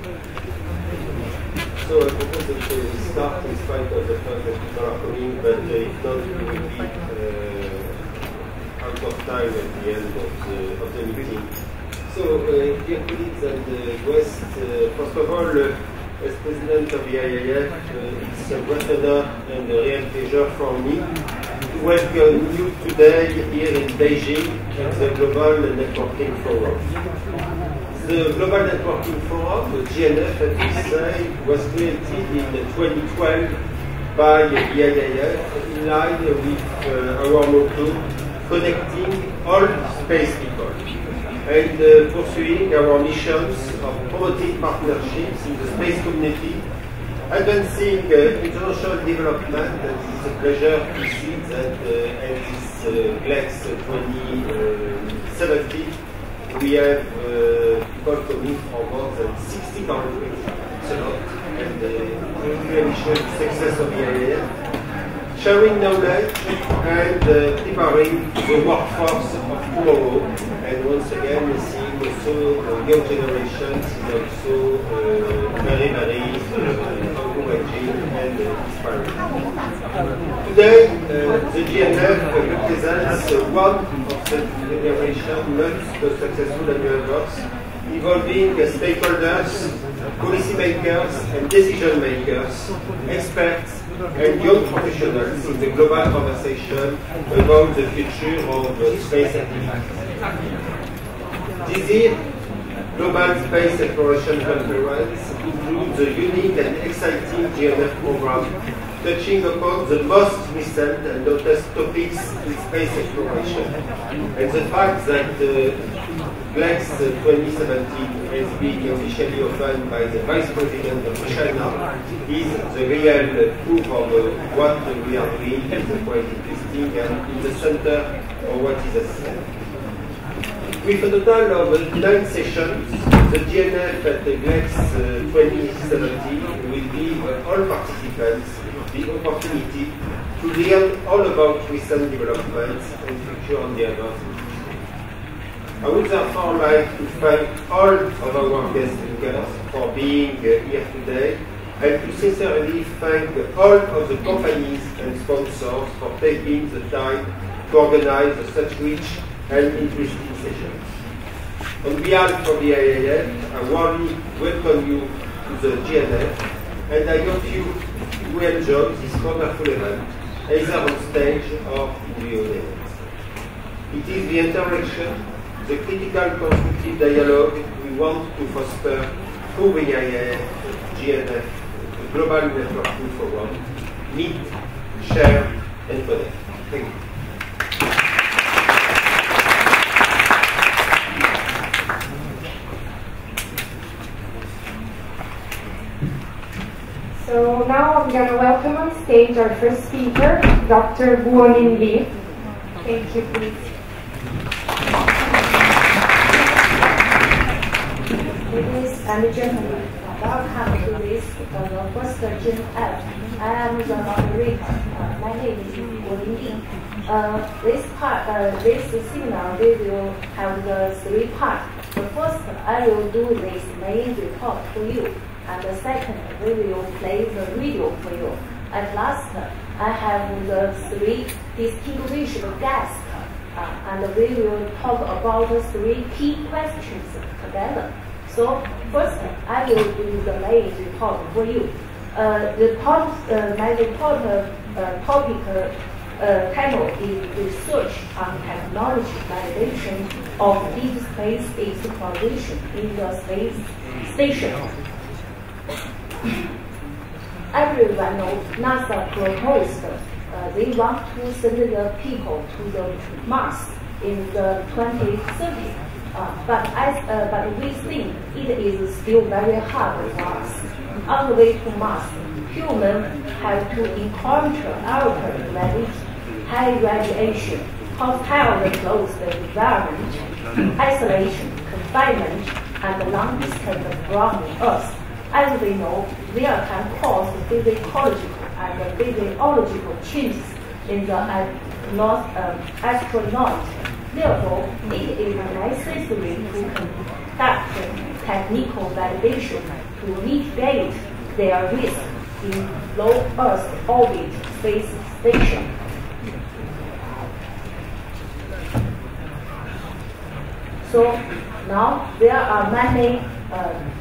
So I propose that we start in spite of the fact that people are coming, but if not, we will be out of time at the end of the meeting. So, dear colleagues and guests, first of all, as President of the IAF, it's a great honor and a real pleasure for me to welcome you today here in Beijing at the Global Networking Forum. The Global Networking Forum, the GNF, as we say, was created in 2012 by the IAF in line with our motto, connecting all space people, and pursuing our missions of promoting partnerships in the space community, advancing international development, and it's a pleasure to see that at this GLEX 2070 we have people coming from more than 60 countries. It's a lot, and really shows the success of the IAF. Sharing knowledge and preparing the workforce of tomorrow, and once again seeing also young generations is also very, very encouraging and inspiring. Today, the GNF represents one of the generations most successful endeavors involving stakeholders, policymakers and decision makers, experts and young professionals in the global conversation about the future of space activity. This year, Global Space Exploration Conference includes a unique and exciting GNF program touching upon the most recent and latest topics in space exploration, and the fact that GLEX 2017 has been officially opened by the Vice President of China is the real proof of what we are doing is quite interesting and in the center of what is at stake. With a total of 9 sessions, the GNF at the GLEX 2070 will give all participants the opportunity to learn all about recent developments and future endeavors. I would therefore like to thank all of our guest speakers for being here today, and to sincerely thank all of the companies and sponsors for taking the time to organize such rich and interesting sessions. On behalf of the IAF, I warmly welcome you to the GNF, and I hope you will enjoy this wonderful event, either on stage or in the audience. It is the interaction, the critical constructive dialogue we want to foster through the IAF, GNF, the Global Networking Forum. Meet, share, and connect. Thank you. So now I'm going to welcome on stage our first speaker, Dr. Guomin Li. Thank you, please. Ladies and gentlemen, welcome to this first GNF. I am the moderator. My name is Guomin Li. This seminar, we will have the 3 parts. The first, I will do this main report for you. And the second, we will play the video for you. At last, I have the 3 distinguished guests, and we will talk about the 3 key questions together. So first, I will do the main report for you. My report topic title is Research on Technology Validation of Deep Space Exploration in the Space Station. Everyone knows NASA proposed they want to send the people to the Mars in the 2030. But we think it is still very hard for us. On the way to Mars, humans have to encounter ultraviolet, high radiation, hostile enclosed environment, isolation, confinement, and long-distance from Earth. As we know, there can cause physiological and physiological changes in the astronaut. Therefore, it is necessary to conduct technical validation to mitigate their risk in low Earth orbit space station. So now there are many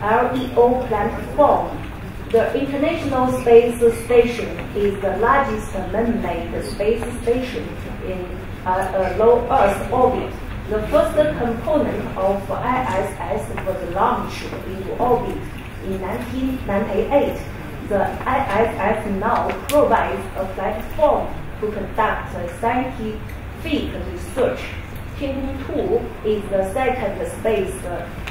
LEO platforms. The International Space Station is the largest man-made space station in a low Earth orbit. The first component of ISS was launched into orbit in 1998. The ISS now provides a platform to conduct scientific research. Tiangong-2 is the second space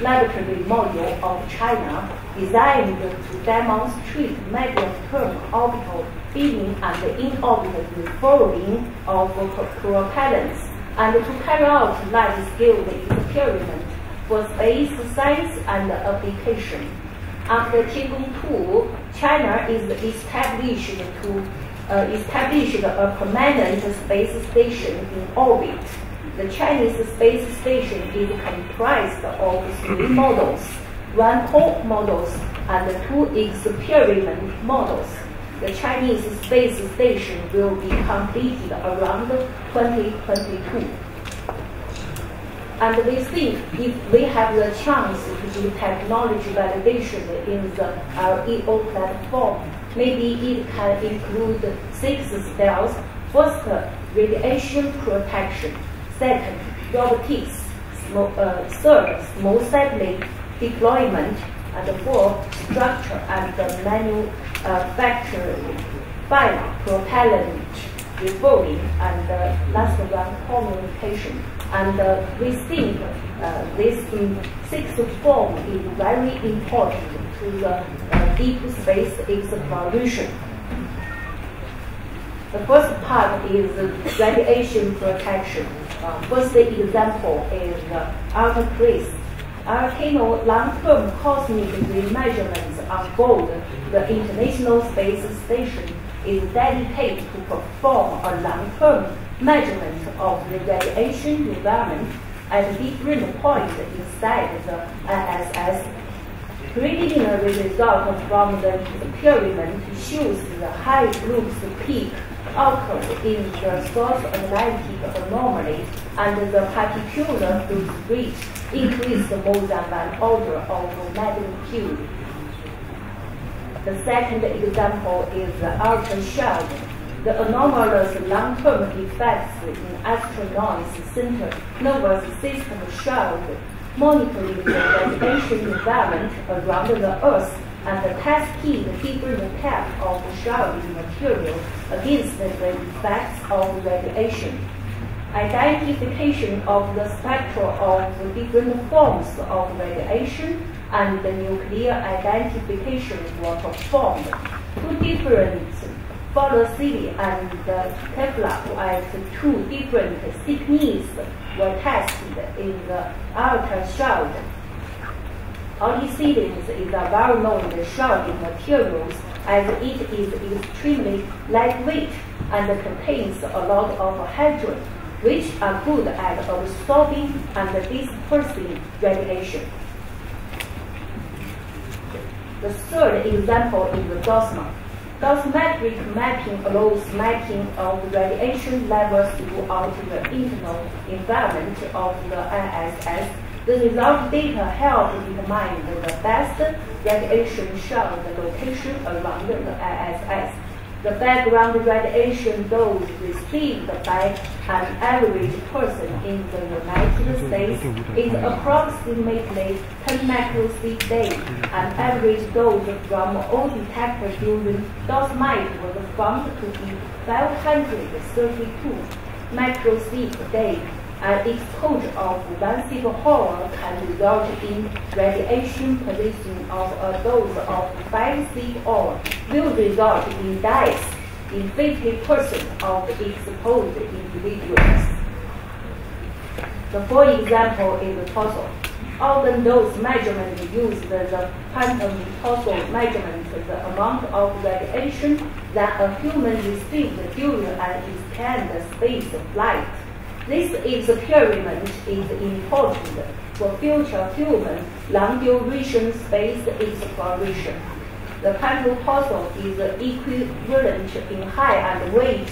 laboratory module of China, designed to demonstrate medium-term orbital beaming and in-orbit refueling of propellants, and to carry out large-scale experiments for space science and application. After Tiangong-2, China is established a permanent space station in orbit. The Chinese space station is comprised of 3 models, 1 core models and 2 experiment models. The Chinese space station will be completed around 2022. And we think if we have the chance to do technology validation in the LEO platform, maybe it can include 6 steps. First, radiation protection. Second, robotics. Third, small satellite deployment. And fourth, structure and manufacturing. 5, propellant refueling. And last one, communication. And we think this 6th form is very important to the deep space exploration. The first part is radiation protection. First example is Arctic Volcano long-term cosmic measurements on board the International Space Station is dedicated to perform a long-term measurement of the radiation environment at different points inside the ISS. Preliminary result from the experiment shows the high flux peak occurred in the source Atlantic anomaly, and the particular flux rate increased more than 1 order of magnitude. The second example is ultrasound. The anomalous long-term effects in astronauts' nervous system showed monitoring the radiation environment around the Earth and testing different types of shielding material against the effects of radiation. Identification of the spectra of different forms of radiation and the nuclear identification were performed. 2 different fluorosilic and Kevlar at 2 different thicknesses were tested in the ultrasound. Polysilicon is a well-known shielding material as it is extremely lightweight and contains a lot of hydrogen, which are good at absorbing and dispersing radiation. The third example is the Gaussian. Gaussimetric mapping allows mapping of radiation levels throughout the internal environment of the ISS. The result data help determine the best radiation shield location around the ISS. The background radiation dose received by an average person in the United States is approximately 10 microsieverts day. An average dose from all detectors during dosimetry was found to be 532 microsieverts day. An exposure of 1 sievert can result in radiation poisoning of a dose of 5 sievert will result in deaths in 50% of exposed individuals. The fourth example is the torso. Organ dose measurement uses the quantum torso measurement, the amount of radiation that a human received during an extended space flight. This experiment is important for future human long-duration space exploration. The pantophoto is equivalent in height and weight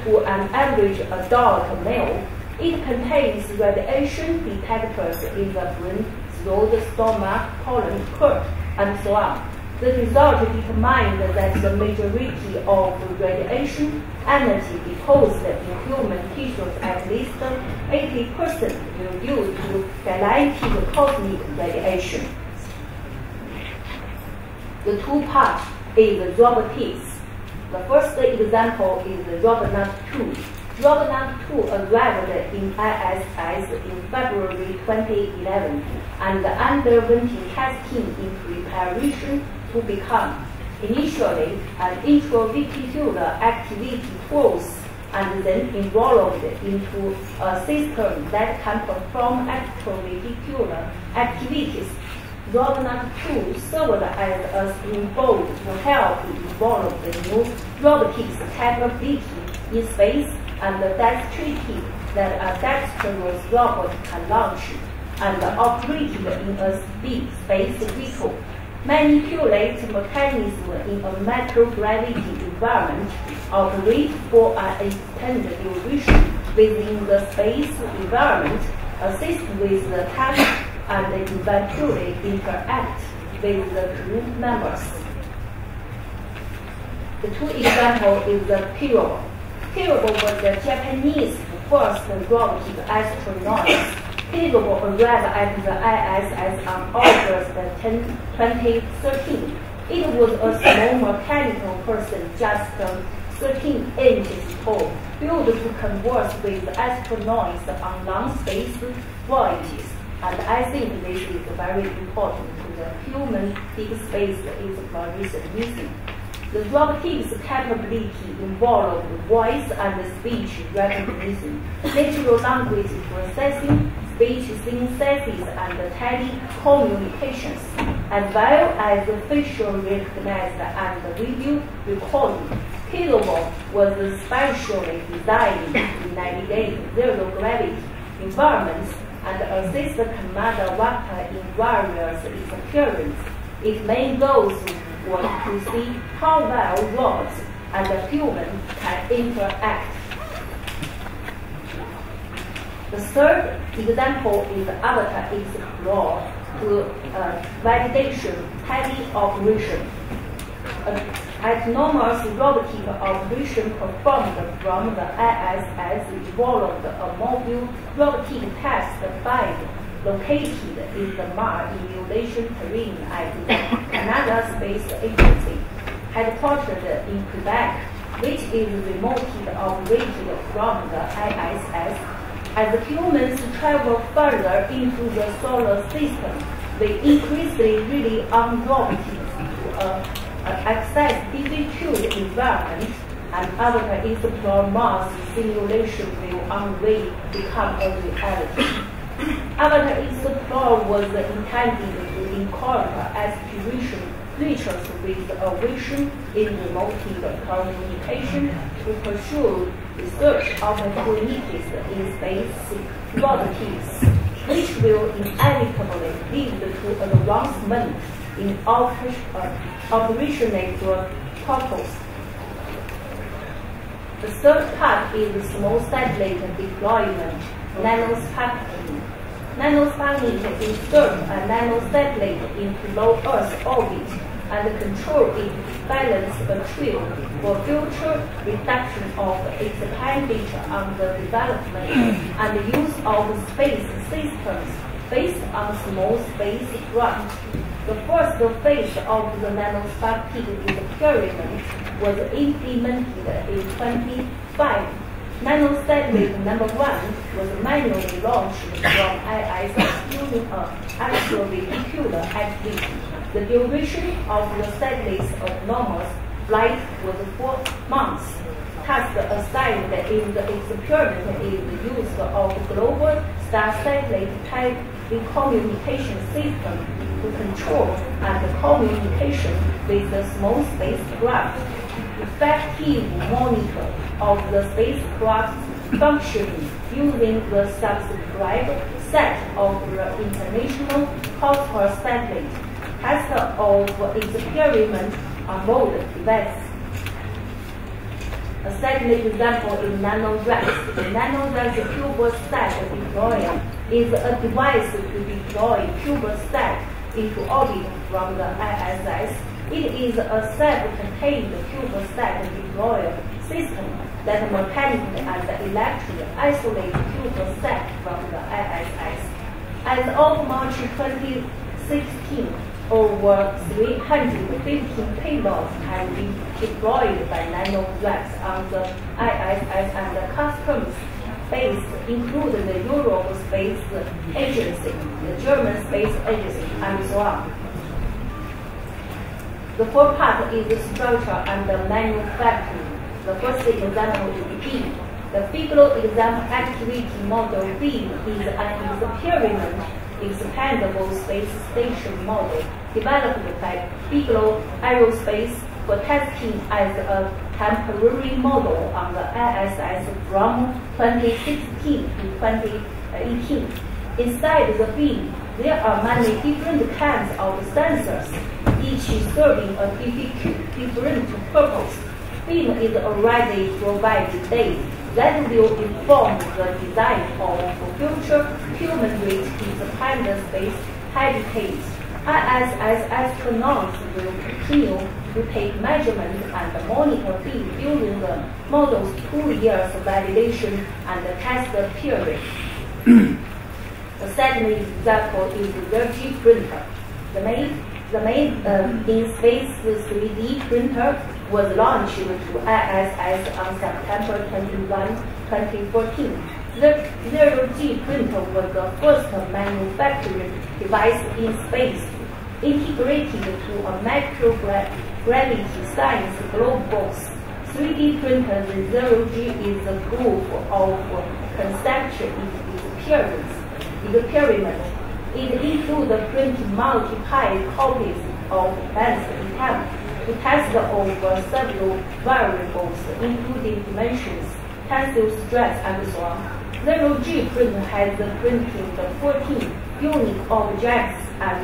to an average adult male. It contains radiation detectors in the brain, throat, stomach, colon, curve, and so on. The result determined that the majority of radiation energy deposited in human tissues, at least 80%, will due to galactic cosmic radiation. The two parts is robotics. The first example is the Robot 2. Robot 2 arrived in ISS in February 2011 and underwent testing in preparation to become initially an intravesicular activity force and then evolved into a system that can perform extravesicular activities. Robot 2 served as a springboard to help evolve the new robotics capability in space and demonstrated that a dexterous robot can launch and operate in a space vehicle, manipulate mechanisms in a microgravity environment, operate for an extended duration within the space environment, assist with the task, and eventually interact with the crew members. The two examples is the Pyro. Pyro was the Japanese first robotic astronaut. Pyro arrived at the ISS on August 10, 2013. It was a small mechanical person, just 13 inches tall, built to converse with astronauts on long space voyages. And I think this is very important to the human deep space exploration mission. The robotics capability involved voice and speech recognition, natural language processing, speech synthesis, and telecommunications, as well as facial recognition and video recording. Kilo was specially designed to navigate zero gravity environments and assist the commander worker in various experiences. Its main goals were to see how well robots and humans can interact. The third example is Avatar Explorer to validation teleoperation. Autonomous robotic operation performed from the ISS evolved a mobile robotic test bed located in the Mars emulation terrain at the Canada Space Agency, headquartered in Quebec, which is remotely operated from the ISS. As humans travel further into the solar system, we increasingly rely on robotics to access difficult environments, and Avatar Explorer Mars simulation will one day become a reality. Avatar Explorer was intended to incorporate aspiration features with a vision in remote communication to pursue research opportunities in space robotics, which will inevitably lead to advancement in operational purpose. The third part is small satellite deployment, nanospaceing. Nanospaceing insert a nanosatellite into low Earth orbit and control its balance betrayal for future reduction of expenditure on the development and use of space systems based on small spacecraft. The first phase of the nanospaceing experiment was implemented in 2005. Nanosatellite number 1 was manually launched from ISS using an extravesicular activity. The duration of the satellite's autonomous flight was 4 months. Task assigned in the experiment is the use of global star satellite telecommunication system to control and communication with the small spacecraft. Effective monitor of the spacecraft's functioning using the subscribed set of international coastal satellites, test of experiment on board events. A second example is NanoRex. The NanoRex CubeSat deployer is a device to deploy CubeSat into orbit from the ISS. It is a self-contained CubeSat deployer system that mechanically and electrically isolates CubeSat from the ISS. As of March 2016, over 315 payloads have been deployed by NanoRex on the ISS and the customs base, including the Europe Space Agency, the German Space Agency, and so on. The fourth part is the structure and the manufacturing. The first example is beam. The Bigelow example activity model beam is an experiment expandable space station model developed by Bigelow Aerospace for testing as a temporary model on the ISS from 2016 to 2018. Inside the beam, there are many different kinds of sensors, each serving a different purpose. Beam is already provided data that will inform the design of future human-race-independent space habitats. ISS astronauts will continue to take measurements and monitor beam during the model's 2 years validation and test period. The second example is the ZerG printer. The main in-space 3D printer was launched to ISS on September 21, 2014. The ZerG printer was the first manufacturing device in space integrated to a microgravity science globe box. 3D printer ZerG is a proof of conceptual experiment. It includes printing multiple copies of best attempt to test over several variables, including dimensions, tensile stress, and so on. ZerG print has printed 14 unique objects and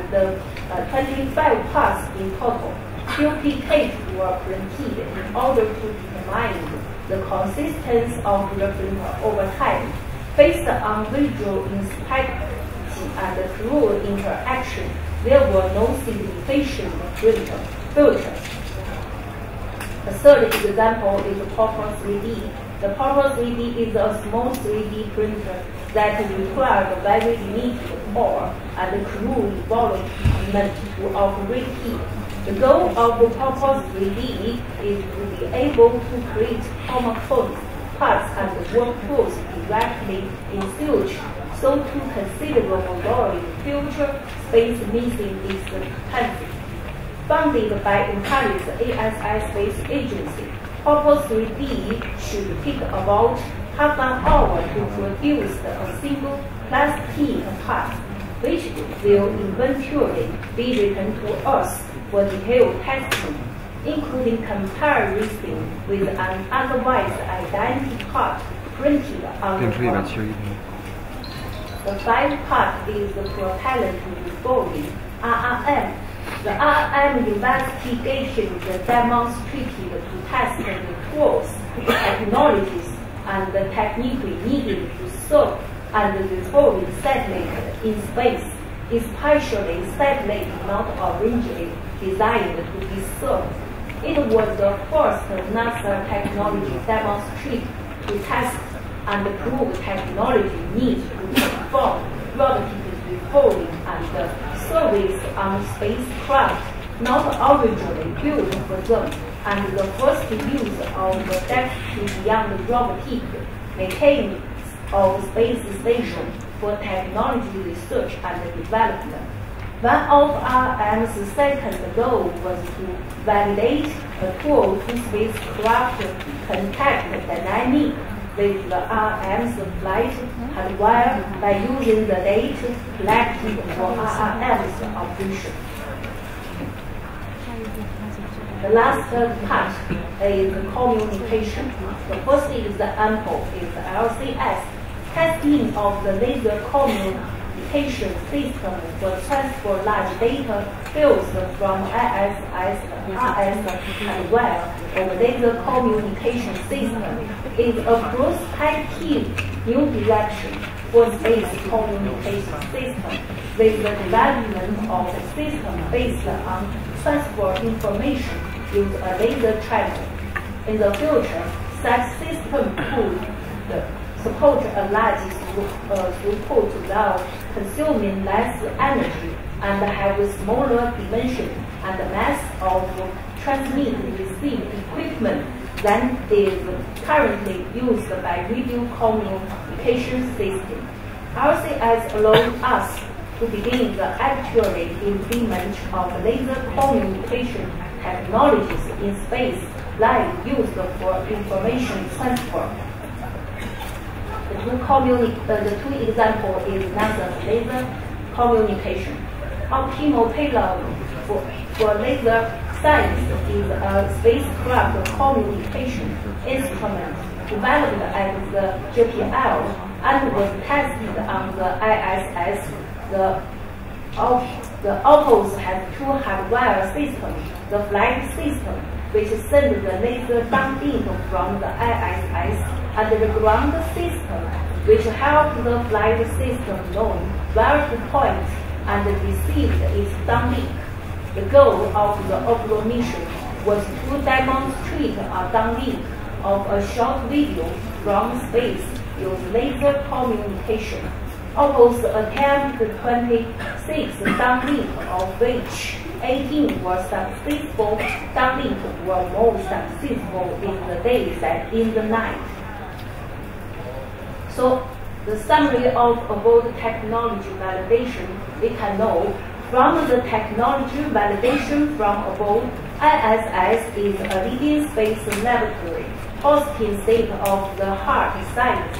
25 parts in total. Duplicates were printed in order to determine the consistency of the printer over time. Based on visual inspection and through interaction, there were no significant filters. The third example is Purple 3D. The Purple 3D is a small 3D printer that requires very limited power and crew involvement to operate it. The goal of the Purple 3D is to be able to create homophones, parts, and workflows directly in sewage, so to considerable lowering future space missing discrepancy. Funded by Paris ASI Space Agency, Purple 3D should take about half an hour to produce a single plastic part, which will eventually be returned to us for detailed testing, including comparison with an otherwise identical part printed on the ground. The fifth part is the propellant reforming RRM. The RRM investigation demonstrated to test the tools, technologies, and the technique needed to serve and reform satellites in space, especially satellites not originally designed to be served. It was the first NASA technology demonstrated to test and prove technology needs to perform relative reforming and service on spacecraft not originally built for them, and the first use of the depth beyond robotic mechanics of space station for technology research and development. One of RM's second goal was to validate a tool to spacecraft contact dynamic with the RM's flight hardware by using the data collected for RM's operation. The last part is communication. The first example is LCS, testing of the laser communication system for transfer large data fields from ISS and wire over laser communication system is a prospective new direction for space communication system with the development of a system based on transfer information using a laser channel. In the future, such system could support a large throughput while consuming less energy and have a smaller dimension and mass of transmit receive equipment than is currently used by radio communication system. RCS allows us to begin the actual implement of laser communication technologies in space like used for information transfer. The two examples is NASA's laser communication. Optimal payload for laser science is a spacecraft communication instrument developed at the JPL and was tested on the ISS. The Opals has two hardware systems: the flight system, which sends the laser downlink from the ISS, and the ground system, which helps the flight system know where to point and receive its downlink. The goal of the Opal mission was to demonstrate a downlink of a short video from space using laser communication. Opals attempted 26 downlink, of which 18 were successful. Downlink were more successful in the day than in the night. So, the summary of about technology validation, we can know from the technology validation from above, ISS is a leading space laboratory, hosting state-of-the-art science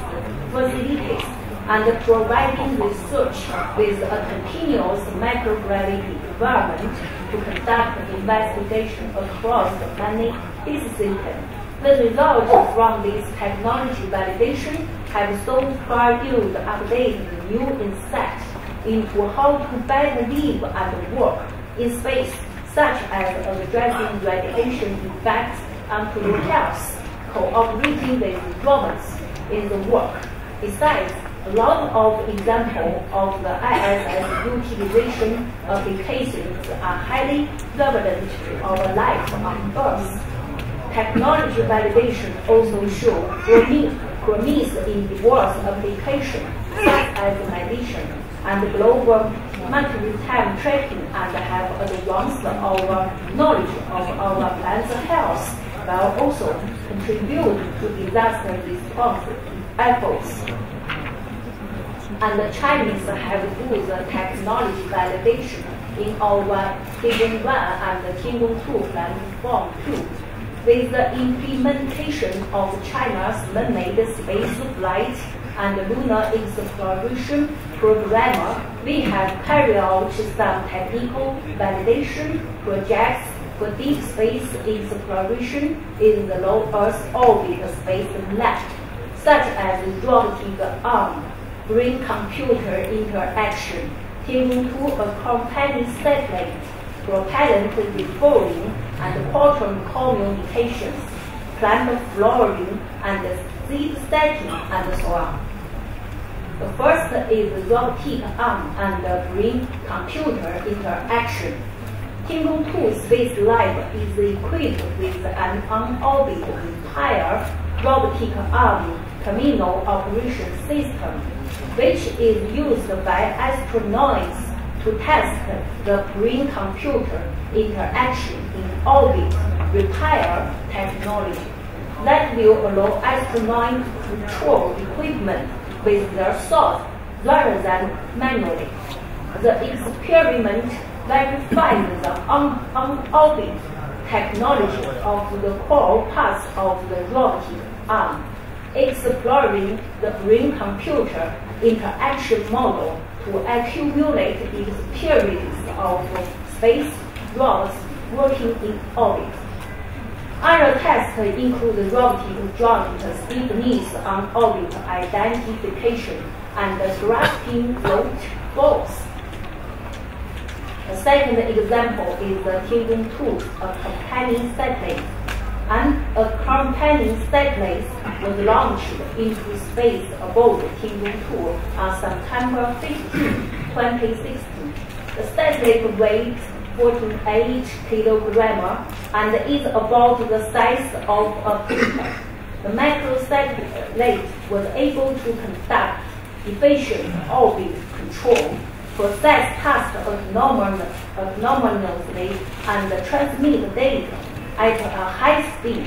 facilities, and providing research with a continuous microgravity environment to conduct investigation across many disciplines. The results from this technology validation have so far yielded updated new insights into how to better live and work in space, such as addressing radiation effects on human health, cooperating with robots in the work. Besides, a lot of examples of the ISS utilization applications are highly relevant to our life on Earth. Technology validation also shows promise in diverse applications such as medicine and global maritime tracking, and have advanced our knowledge of our planet's health, while also contribute to disaster response efforts. And the Chinese have used technology validation in our Tiangong 1 and the Tiangong 2 platform too. With the implementation of China's man-made space flight and lunar exploration program, we have carried out some technical validation projects for deep space exploration in the low Earth orbit space lab, such as robotic arm, brain-computer interaction, Tiangong 2 accompanied satellite, propellant refueling and quantum communications, plant flooring and seed setting, and so on. The first is robotic arm and brain-computer interaction. Tiangong 2 Space Lab is equipped with an on-orbit entire robotic arm terminal operation system, which is used by astronauts to test the brain-computer interaction in orbit repair technology that will allow astronauts to control equipment with their thoughts rather than manually. The experiment verifies the on-orbit technology of the core parts of the robotic arm, exploring the brain-computer interaction model to accumulate experience of space robots working in orbit. Other tests include robotic joint stiffness on orbit identification and grasping float false. The second example is the Tiangong-2, a companion satellite. And a companion satellite was launched into space above Tiangong-2 on September 15, 2016. The satellite weighs 48 kilograms and is about the size of a paper. The microsatellite was able to conduct efficient orbit control, process tasks autonomously, and transmit data at a high speed.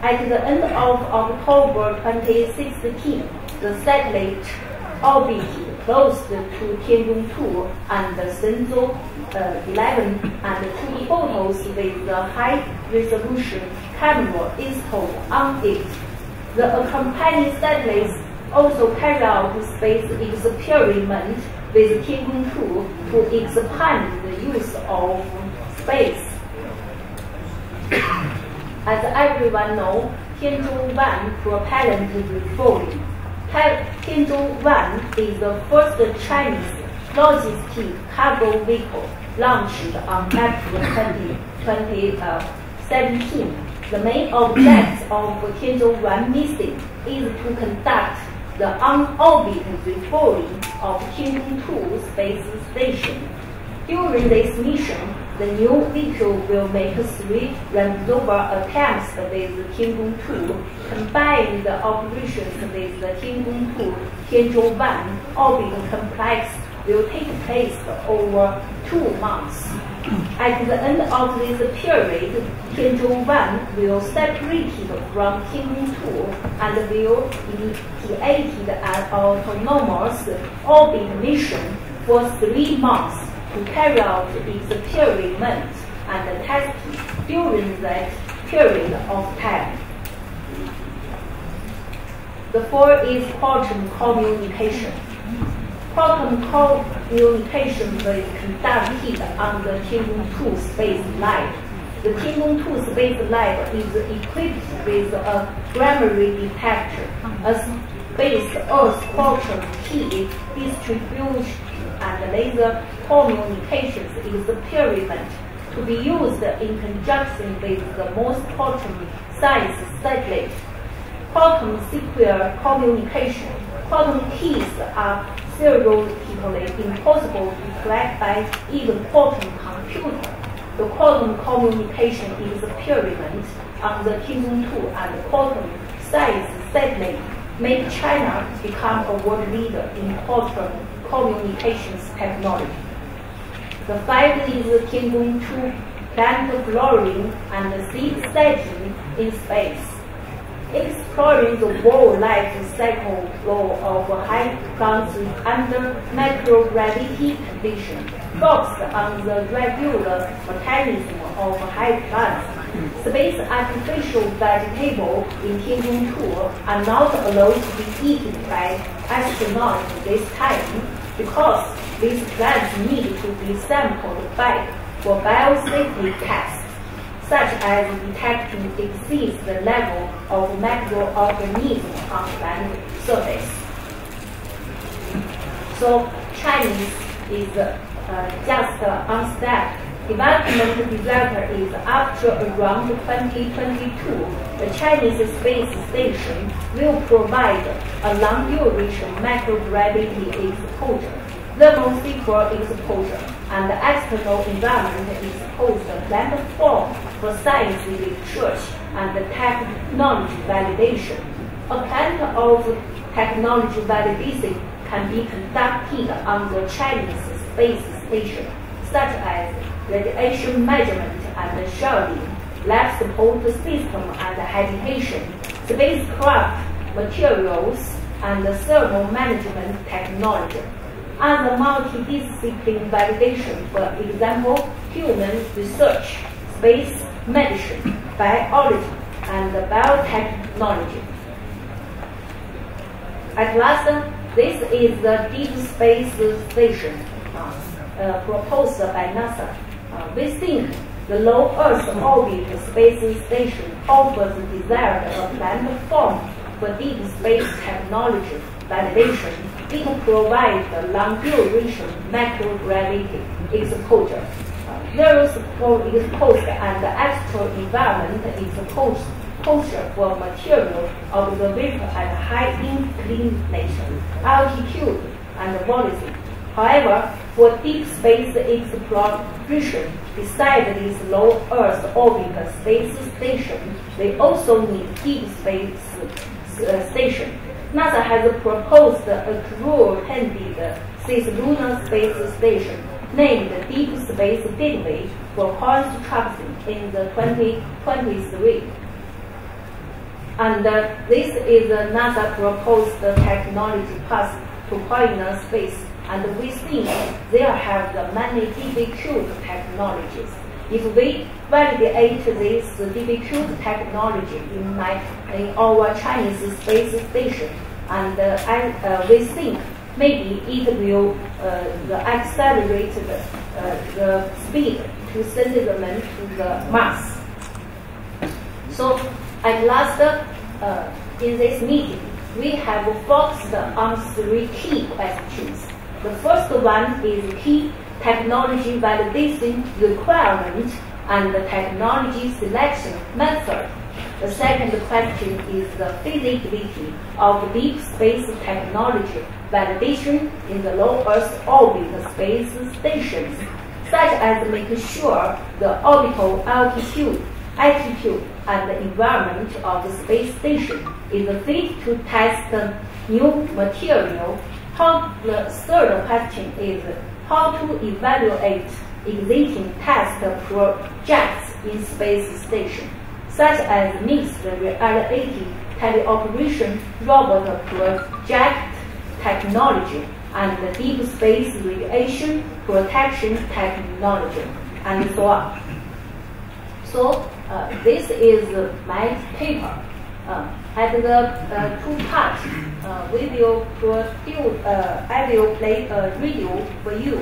At the end of October 2016, the satellite orbited close to Tiangong-2 and Shenzhou 11 and took photos with the high-resolution camera installed on it. The accompanying satellites also carried out space experiment with Tiangong-2 to expand the use of space. As everyone knows, Tianzhou-1 propellant refueling. Tianzhou-1 is the first Chinese logistic cargo vehicle launched on April 2017. The main object of Tianzhou-1 mission is to conduct the on-orbit refueling of Tiangong-2 space station. During this mission, the new vehicle will make 3 rover attempts with Tiangong-2. Combined operations with the Tiangong-2-Tianzhou-1 orbital complex will take place over 2 months. At the end of this period, Tianzhou-1 will separate from Tiangong-2 and will initiate an autonomous orbit mission for 3 months to carry out experiments and testing during that period of time. The fourth is quantum communication. Quantum communication was conducted on the Tiangong-2 Space Lab. The Tiangong-2 Space Lab is equipped with a primary detector, a space Earth quantum key distribution and laser communications experiment to be used in conjunction with the most quantum science satellite. Quantum secure communication. Quantum keys are theoretically impossible to crack by even quantum computer. The quantum communication experiment on the Tiangong-2 and quantum science satellite made China become a world leader in quantum communications technology. The fifth is Tiangong-2 planet-exploring and seed setting in space. Exploring the world life cycle of high plants under microgravity conditions, focused on the regular mechanism of high plants. Space artificial vegetables in Tiangong-2 are not allowed to be eaten by astronauts this time because these plants need to be sampled back for biosafety tests, such as detecting exceeds the level of microorganisms on planet surface. So Chinese is just on step. Development result is after around 2022, the Chinese space station will provide a long-duration microgravity exposure, thermosphere exposure, and external environment exposure platform for science research and technology validation. A kind of technology validation can be conducted on the Chinese space station, such as radiation measurement and shielding, life support system and habitation, spacecraft materials, and thermal management technology. Other multidiscipline validation, for example, human research, space medicine, biology, and biotechnology. At last, this is the Deep Space Station proposed by NASA. We think the low Earth orbit space station offers desired platform for deep space technology validation it provides the long-duration microgravity exposure. Various exposed and extra environment exposure for material observation at high inclination, altitude, and velocity. However, for deep space exploration, besides this low Earth orbit space station, we also need deep space station. NASA has proposed a crew-handled cislunar space station named Deep Space Gateway for construction in the 2023. And this is the NASA proposed technology path to polar space, and we think there have the many difficult technologies. If we validate this difficult technology in our Chinese space station, and we think maybe it will accelerate the speed to send the man to the Mars. So at last, in this meeting, we have focused on 3 key questions. The first one is key technology validation requirement and the technology selection method. The second question is the feasibility of deep space technology validation in the low Earth orbit space stations, such as making sure the orbital altitude, and the environment of the space station is fit to test new material. The third question is how to evaluate existing test projects in space station, such as mixed reality, teleoperation, robot project technology, and deep space radiation protection technology, and so on. So this is my paper. At the 2 parts, I will play a video for you.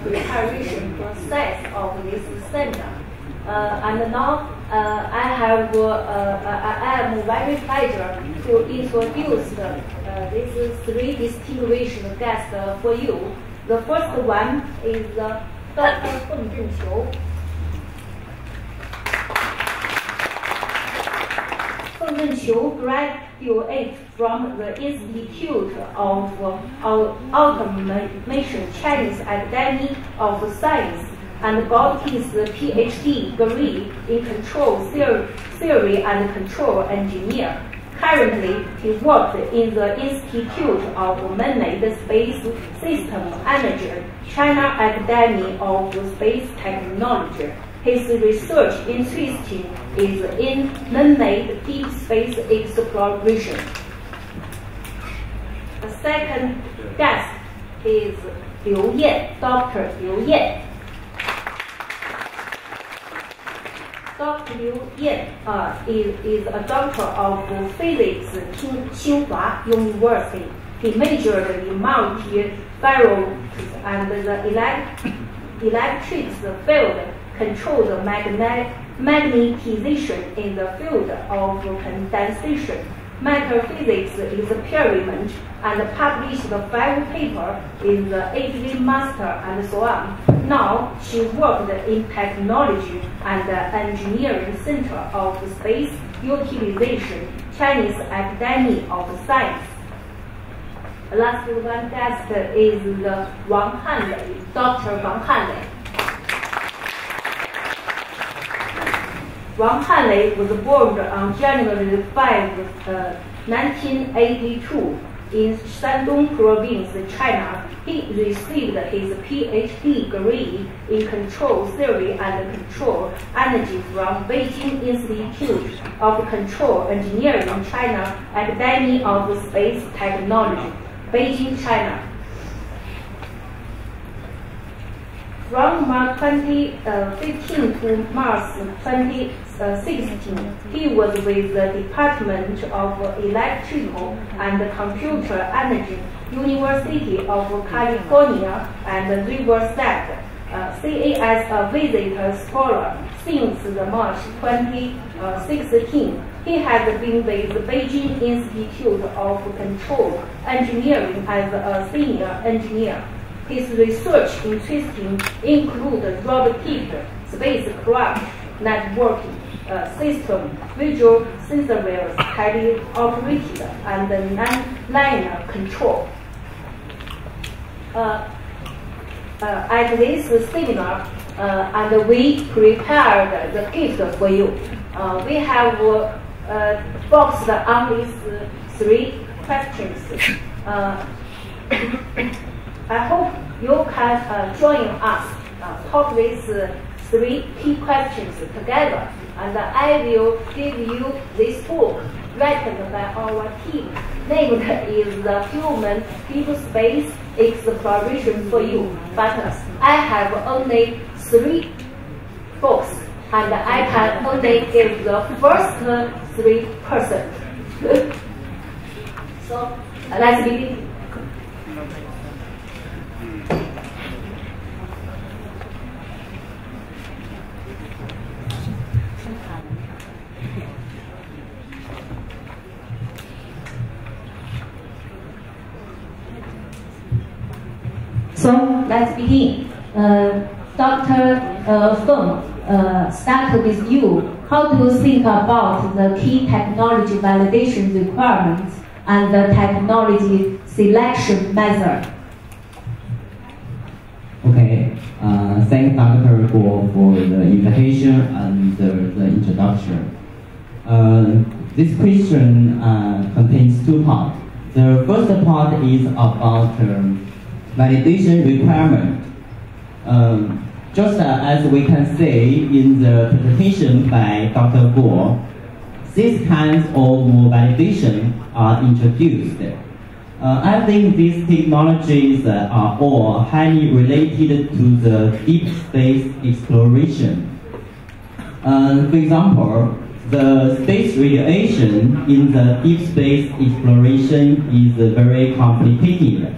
preparation process of this seminar. And now I am very pleasure to introduce these three distinguished guests for you. The first one is Dr. Feng Zhenqiu. Feng Zhenqiu graduated from the Institute of Automation Chinese Academy of Science and got his PhD degree in control theory and control engineer. Currently, he works in the Institute of Man-Made Space System Energy, China Academy of Space Technology. His research interest is in man-made deep space exploration. The second guest is Liu Yan, Dr. Liu Yan. Dr. Liu Yan is a doctor of physics in Tsinghua University. He majored in multi-physics and the electric field controlled magnetization in the field of condensation. Matter physics experiment and published 5 papers in the HD Master and so on. Now she worked in Technology and Engineering Center of Space Utilization, Chinese Academy of Science. Last one guest is Wang Hanlei, Dr. Wang Hanlei. Wang Hanlei was born on January 5, 1982 in Shandong Province, China. He received his PhD degree in control theory and control energy from Beijing Institute of Control Engineering, China Academy of Space Technology, Beijing, China. From March 2015 to March 2016, he was with the Department of Electrical and Computer Energy, University of California and Riverside, CA as a visitor scholar since March 2016. He has been with the Beijing Institute of Control Engineering as a senior engineer. His research interests include robotic, spacecraft, networking, system, visual sensors, teleoperated, and non-linear control. At this seminar, and we prepared the gift for you. We have focused on these 3 questions. I hope you can join us talk these 3 key questions together, and I will give you this book written by our team, named is the Human Deep Space Exploration for You. But I have only 3 books, and I can only give the first 3%. So let's begin. So let's begin. Dr. Feng, start with you. How do you think about the key technology validation requirements and the technology selection method? Okay, thank Dr. Guo for the invitation and the introduction. This question contains 2 parts. The first part is about validation requirement. Just as we can say in the presentation by Dr. Guo, these kinds of validation are introduced. I think these technologies are all highly related to the deep space exploration. For example, the space radiation in the deep space exploration is very complicated.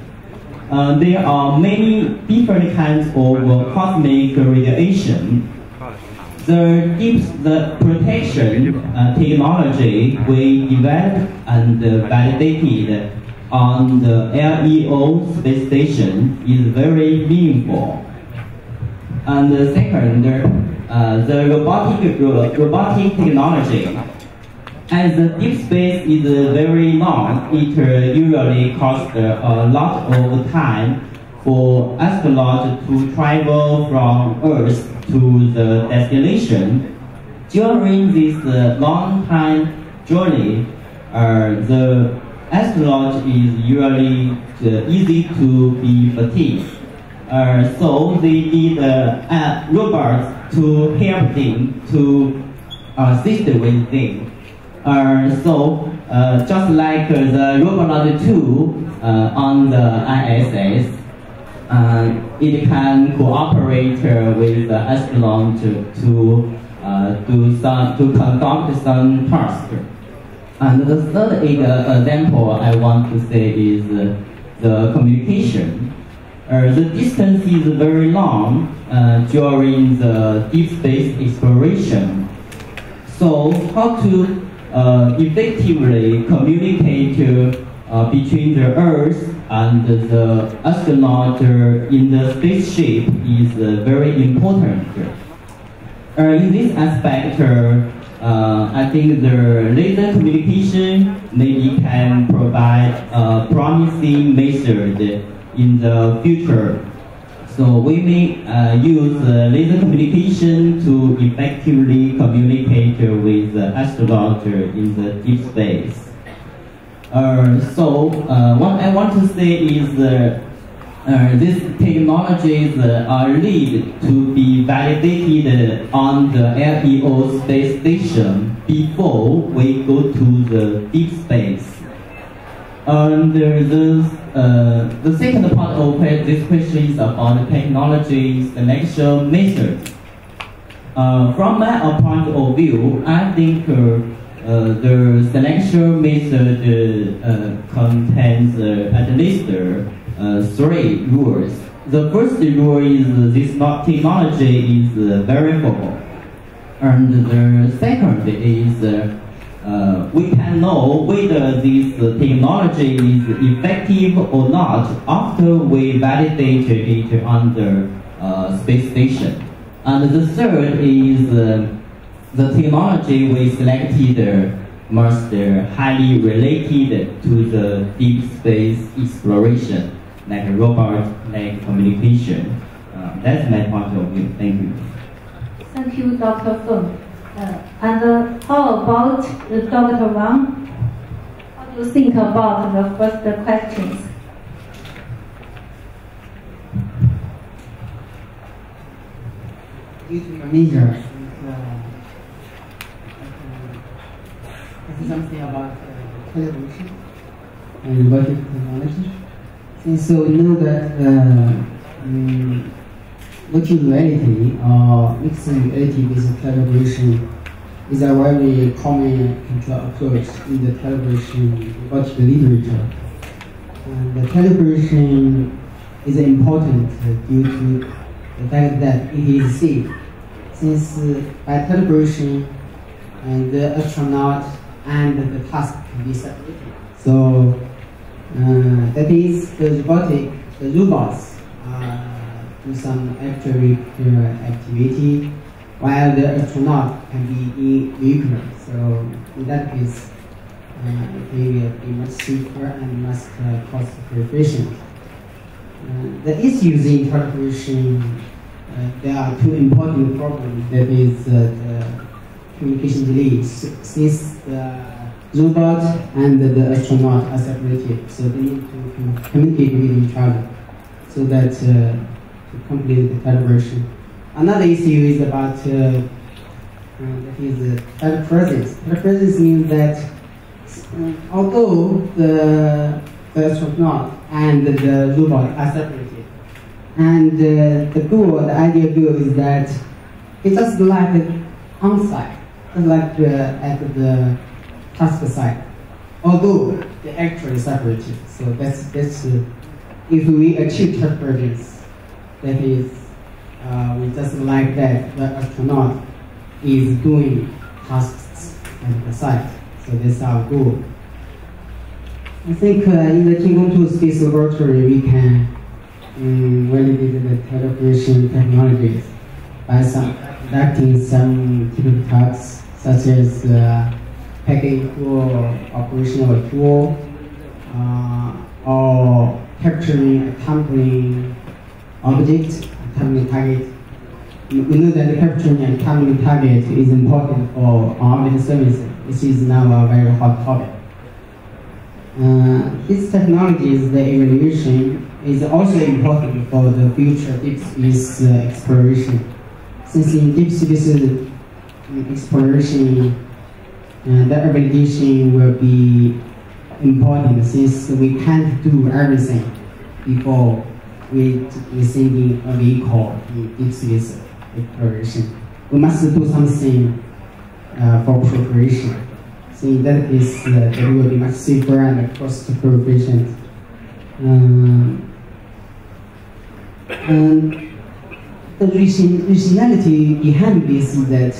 there are many different kinds of cosmic radiation. The protection technology we developed and validated on the LEO space station is very meaningful. And second, the robotic technology. As the deep space is very long, it usually costs a lot of time for astronauts to travel from Earth to the destination. During this long time journey, the astronaut is usually easy to be fatigued. So they need robots to help them to assist with them. Just like the Robonaut 2 on the ISS, it can cooperate with the astronaut to conduct some tasks. And the third example I want to say is the communication. The distance is very long during the deep space exploration. So how to effectively communicate between the Earth and the astronaut in the spaceship is very important. In this aspect, I think the laser communication maybe can provide a promising method in the future. So we may use laser communication to effectively communicate with the astronaut in the deep space. What I want to say is these technologies are needed to be validated on the LEO space station before we go to the deep space. And the second part of this question is about the technology selection method. From my point of view, I think the selection method contains at least 3 rules. The first rule is this technology is variable. And the second is we can know whether this technology is effective or not after we validate it on the space station. And the third is the technology we selected must highly related to the deep space exploration, like robot, like communication. That's my point of view. Thank you. Thank you, Dr. Feng. And how about Dr. Wang? How do you think about the first questions? Due to your major, something about teleoperation and robotic technology. Since we know that virtual reality or mixed reality with teleoperation is a very common control approach in the teleoperation robotic literature. And the teleoperation is important due to the fact that it is safe, since by teleoperation the astronaut and the task can be separated. So that is the robots do some actual activity, while the astronaut can be in vehicle. So in that case, it will be much safer and much cost efficient. The issues in teleoperation, there are 2 important problems. That is the communication delay, since the robot and the astronaut are separated, so they need to communicate with each other so that to complete the calibration. Another issue is about that is telepresence. Telepresence means that although the astronaut and the robot are separated, and the ideal goal is that it's just like on site, just like at the task site, although they're actually separated. So that's if we achieve convergence, that is, we just like that the astronaut is doing tasks at the site. So that's our goal. I think in the Tiangong 2 Space Laboratory, we can validate the teleoperation technologies by conducting some typical tasks, such as packing tool, operational tool, or capturing a tumbling object, a tumbling target. We know that capturing a tumbling target is important for orbital services. This is now a very hot topic. This technology, the evaluation, is also important for the future deep space exploration. Since in deep space exploration, the evaluation will be important, since we can't do everything before we sending a vehicle in deep space exploration. We must do something for preparation. So in that case, it will be much safer and cost efficient. And the rationality behind this is that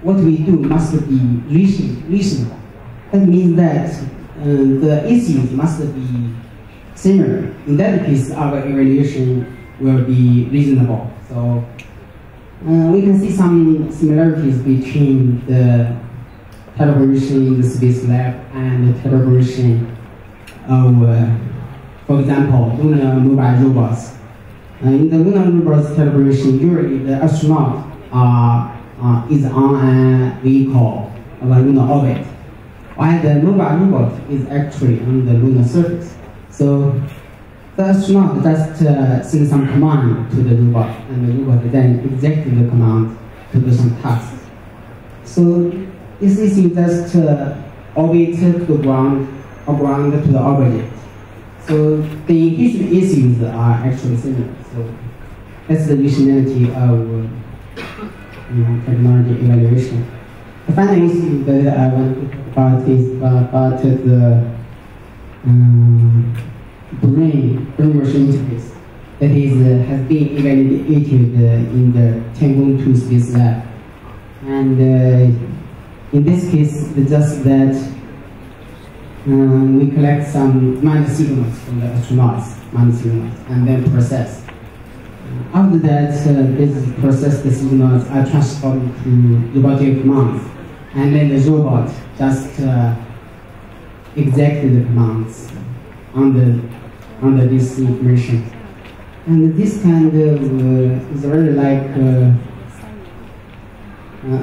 what we do must be reasonable. That means that the issues must be similar. In that case, our evaluation will be reasonable. So we can see some similarities between the teleoperation in the space lab and the teleoperation of, for example, lunar mobile robots. In the lunar robots teleoperation, usually the astronaut is on a vehicle of a lunar orbit, while the mobile robot is actually on the lunar surface. So the astronaut just sends some command to the robot, and the robot then executes the command to do some tasks. So this is just orbit to the ground, or ground to the object. So the issues are actually similar. So that's the rationality of technology evaluation. The final issue that I want to talk about is about the brain-machine interface that has been evaluated in the Tiangong 2 Space Lab. And in this case, it's just that we collect some mind signals from the astronauts, and then process. After that, this processed signals are transformed to robotic commands, and then the robot just executes the commands under this information. And this kind of is very like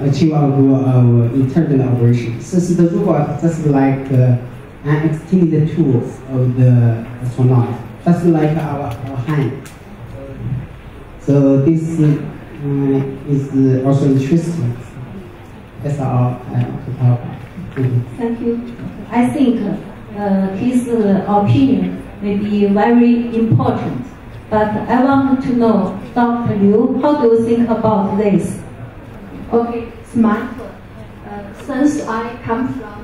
achieve our goal of intelligent operation. Since the robot just like an extended tool of the astronaut, just like our hand. So this is also interesting. That's all I want to talk about. Thank you. I think his opinion may be very important, but I want to know, Dr. Liu, how do you think about this? Okay, it's my turn. Since I come from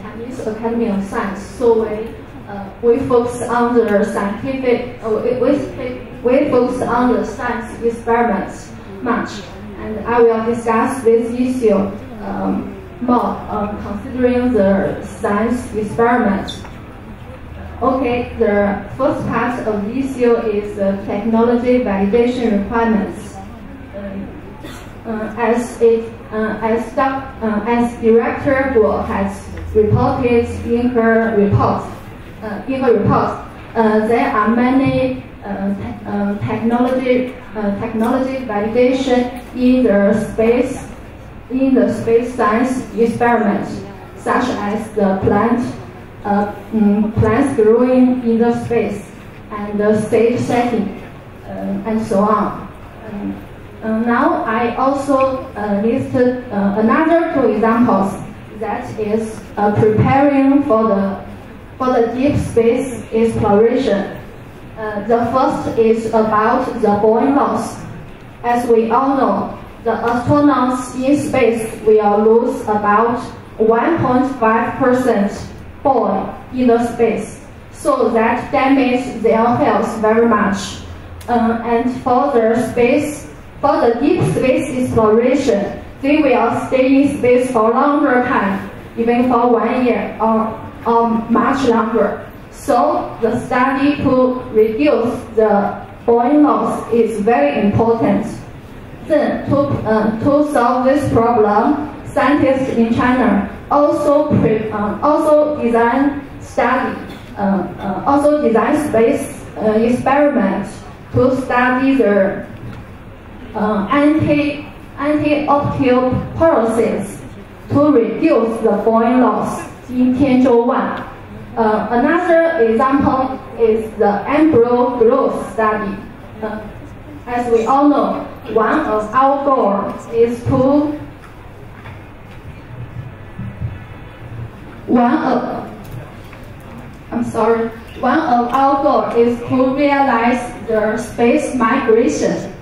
Chinese Academy of Science, so we focus on the scientific, we focus on the science experiments much, and I will discuss this issue more, considering the science experiments. Okay, the first part of the issue is the technology validation requirements. As Director Guo has reported in her report, there are many technology validation in the space science experiments, such as the plants growing in the space and the stage setting, and so on. Now I also listed another two examples, that is preparing for the deep space exploration. The first is about the Boeing loss. As we all know, the astronauts in space will lose about 1.5% Boeing in the space. so that damage their health very much. And for the deep space exploration, they will stay in space for longer time, even for 1 year or much longer. So the study to reduce the Boeing loss is very important. Then to solve this problem, scientists in China also design space experiments to study the anti-optical process to reduce the Boeing loss in Tianzhou 1. Another example is the embryo growth study. As we all know, one of our goals is to realize the space migration.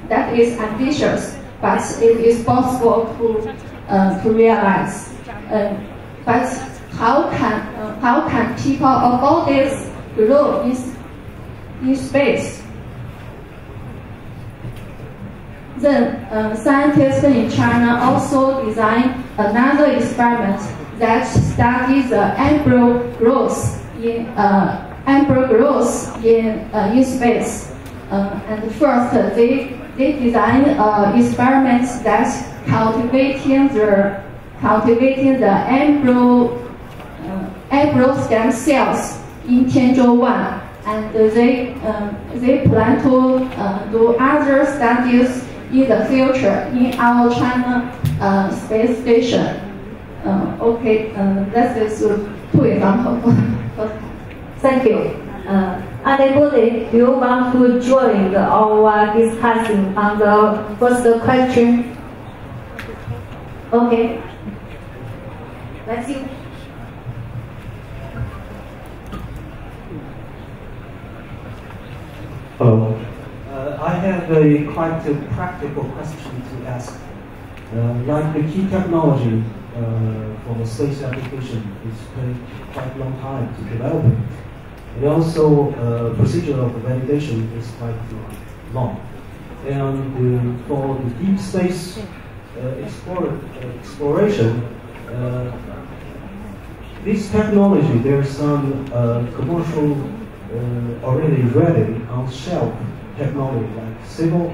That is ambitious, but it is possible to realize. But how can people of all this grow in space? Then scientists in China also designed another experiment that studies the embryo growth in space. And first, they designed experiments that cultivating the embryo stem cells in Tianzhou 1, and they plan to do other studies in the future in our China space station. That is two examples. Thank you. Anybody, do you want to join our discussion on the first question? Okay. That's you. Hello. I have a quite practical question to ask. Like the key technology for the space application is quite a long time to develop it. And also procedure of validation is quite long. And for the deep space exploration, this technology, there's some commercial already ready on shelf technology, like civil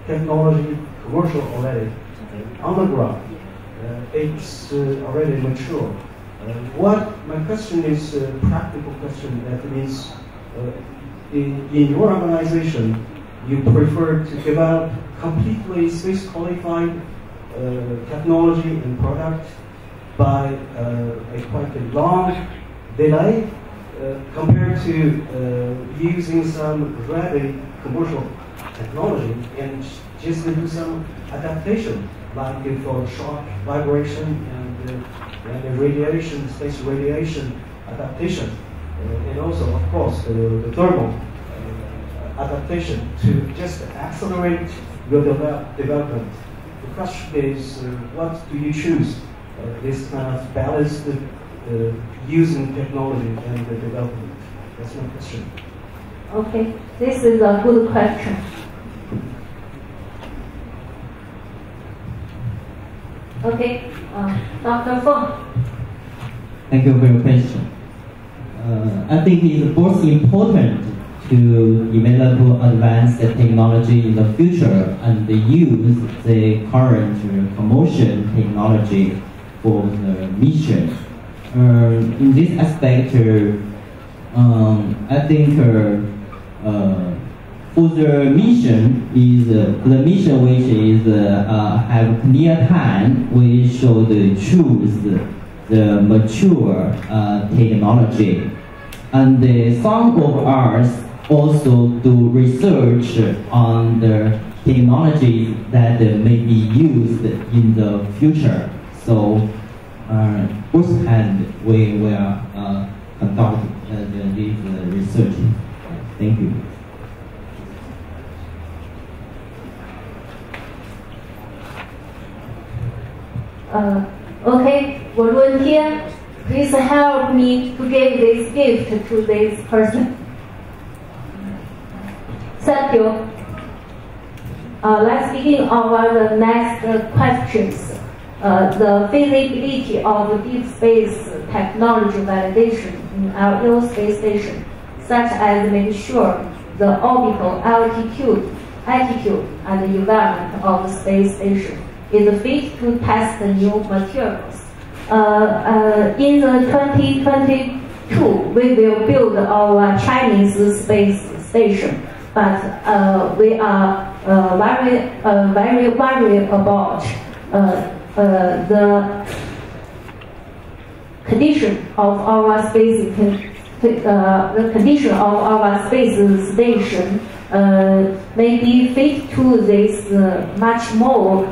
technology, commercial already on the ground. It's already mature. My question is a practical question. That means, in your organization, you prefer to develop completely space qualified technology and product by a quite a long delay compared to using some ready commercial technology and just to do some adaptation, like for shock, vibration, and radiation, space radiation adaptation, and also, of course, the thermal adaptation to just accelerate your development. The question is, what do you choose? This kind of balanced using technology and the development. That's my question. Okay, this is a good question. Okay, Dr. Feng. Thank you for your question. I think it's both important to develop advanced technology in the future and use the current commercial technology for the mission. In this aspect, I think for the mission which is have clear time, we should choose the mature technology, and some of us also do research on the technology that may be used in the future. So firsthand we will conduct this research. Thank you. Okay, volunteer. Please help me to give this gift to this person. Thank you. Let's begin our next questions. The feasibility of deep space technology validation in LEO space station, such as making sure the orbital altitude, and the environment of the space station is fit to test new materials. In the 2022, we will build our Chinese space station, but we are very worried about the condition of our space. The condition of our space station may be fit to this much more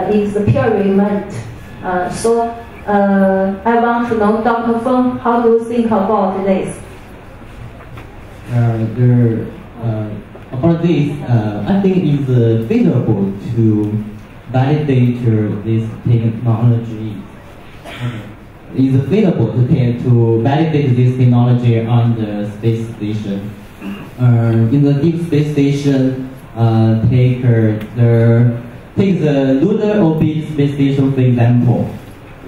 experiment. So I want to know, Dr. Feng, how do you think about this? About this, I think it's feasible to validate this technology. It's feasible to validate this technology on the space station. In the deep space station, take the lunar orbit space station for example.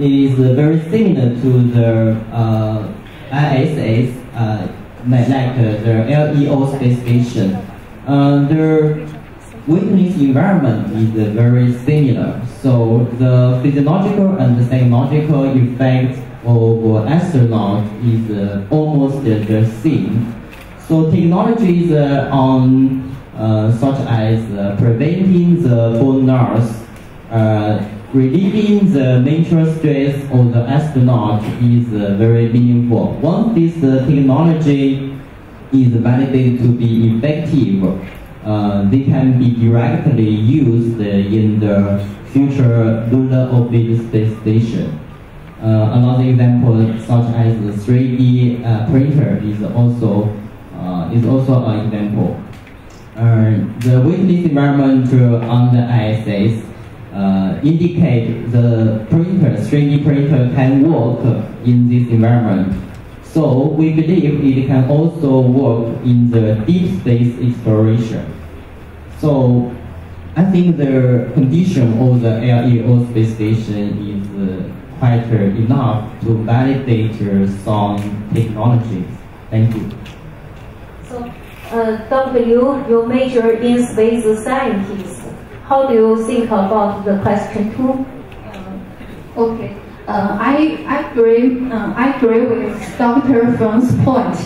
It is very similar to the ISS, like the LEO space station. The witness environment is very similar, so the physiological and the psychological effect of astronaut is almost the same. So technologies on such as preventing the burnouts, relieving the mental stress of the astronaut is very meaningful. Once this technology is validated to be effective, they can be directly used in the future lunar orbit space station. Another example, such as the 3D printer, is also an example. The witness environment on the ISS indicate the 3D printer can work in this environment. So we believe it can also work in the deep space exploration. So I think the condition of the LEO space station is quite enough to validate some technologies. Thank you. So, Dr. Liu, you major in space science. How do you think about the question 2? Okay. I agree with Dr. Feng's point.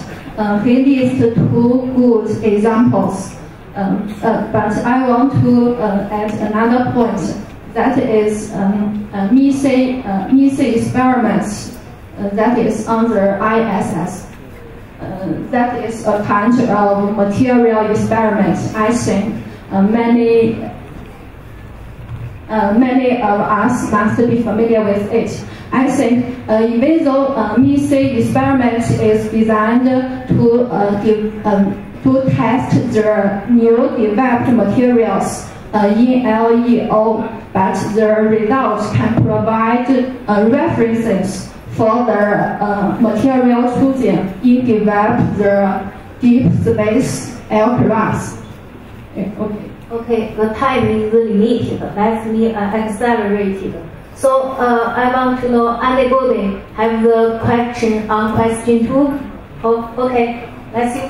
He lists 2 good examples, but I want to add another point. That is missile experiments that is under ISS. That is a kind of material experiment. I think many of us must be familiar with it. I think even though missile experiment is designed to test the new developed materials in LEO, but the results can provide references for the material choosing in develop the deep space aircraft. Okay, the time is limited. Let me accelerate it. So I want to know, anybody have the question on question 2? Oh, okay, let's see.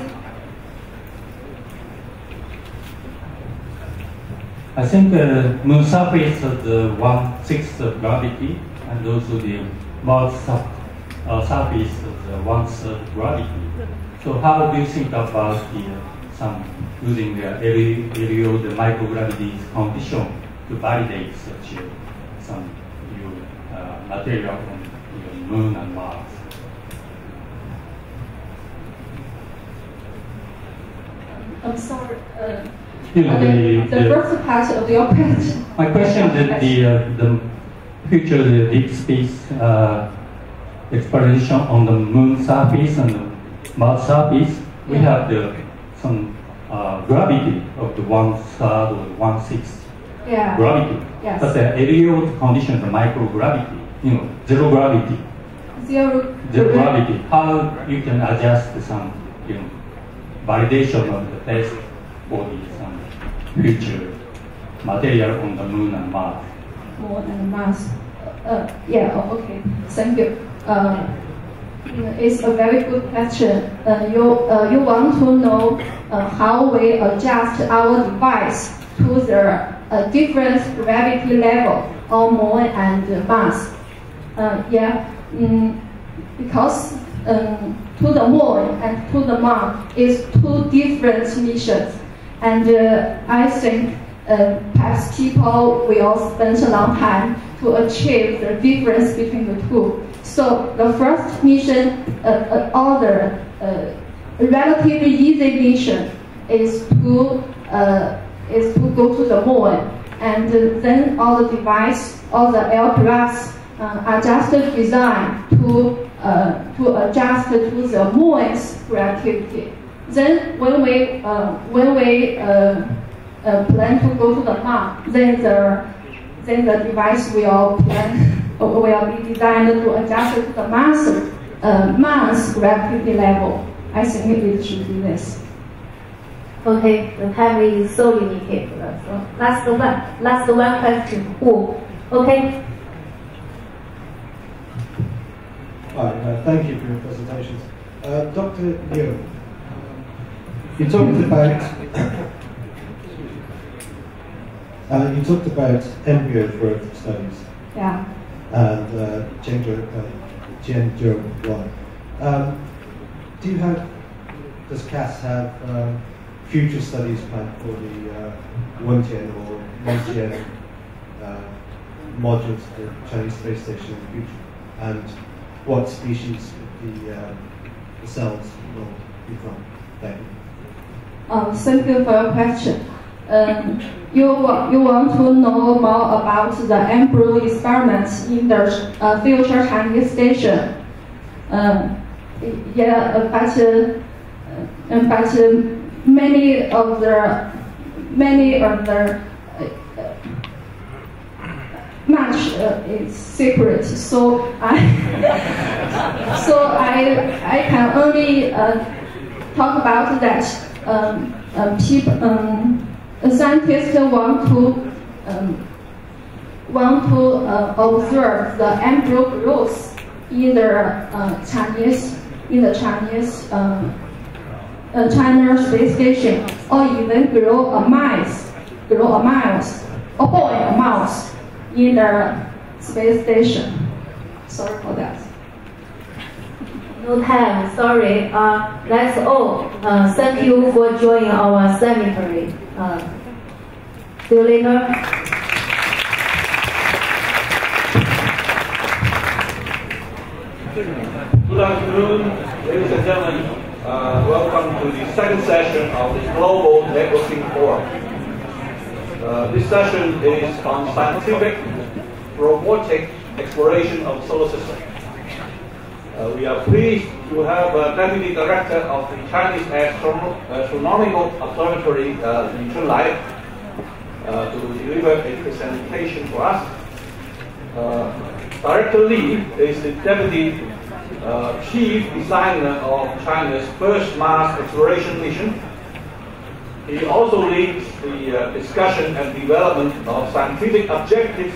I think moon surface has the 1/6 gravity, and also the Mars surface has the 1/3 gravity. So how do you think about some using the LEO, the microgravity condition to validate such some new material on the Moon and Mars? I'm sorry. The first part of your question. My question is the future the deep space exploration on the Moon surface and the Mars surface. We have some gravity of the 1/3 or 1/6 gravity. Yes. But the LEO condition, the microgravity, zero gravity. zero the gravity, how you can adjust some, validation of the test body, some future material on the moon and Mars. Moon and Mars. Yeah. Okay. Thank you. It's a very good question. You want to know how we adjust our device to the different gravity level on Moon and Mars. Because to the Moon and to the Mars is two different missions, and I think perhaps people will spend a long time to achieve the difference between the two. So the first mission, or the relatively easy mission, is to go to the Moon, and then all the device, all the aircrafts are just designed to adjust to the Moon's gravity. Then when we plan to go to the Mars, then the device will be designed to adjust to the Mars gravity level. I think it should be this. Okay, the time is so limited. So last one question. Who? Okay. Hi, thank you for your presentations. Dr. Liu, you talked about embryo growth studies. Yeah. And GNF1. Does CAS have future studies planned for the 110 or 110 modules for the Chinese space station in the future? And what species the cells will be from? Thank you. Thank you for your question. You want to know more about the embryo experiments in the future Chinese station. But many of the much is secret. So I can only talk about that. Scientists want to observe the embryo growth in the Chinese China space station, or even grow a mouse, or boil a mouse in the space station. Sorry for that. No time, sorry. That's all. Thank you for joining our seminary. See you later. Good afternoon, ladies and gentlemen. Welcome to the second session of the Global Networking Forum. This session is on scientific robotic exploration of the solar system. We are pleased to have Deputy Director of the Chinese Astronomical Observatory, Li Chunlai, to deliver a presentation for us. Director Li is the Deputy Chief Designer of China's first Mars exploration mission. He also leads the discussion and development of scientific objectives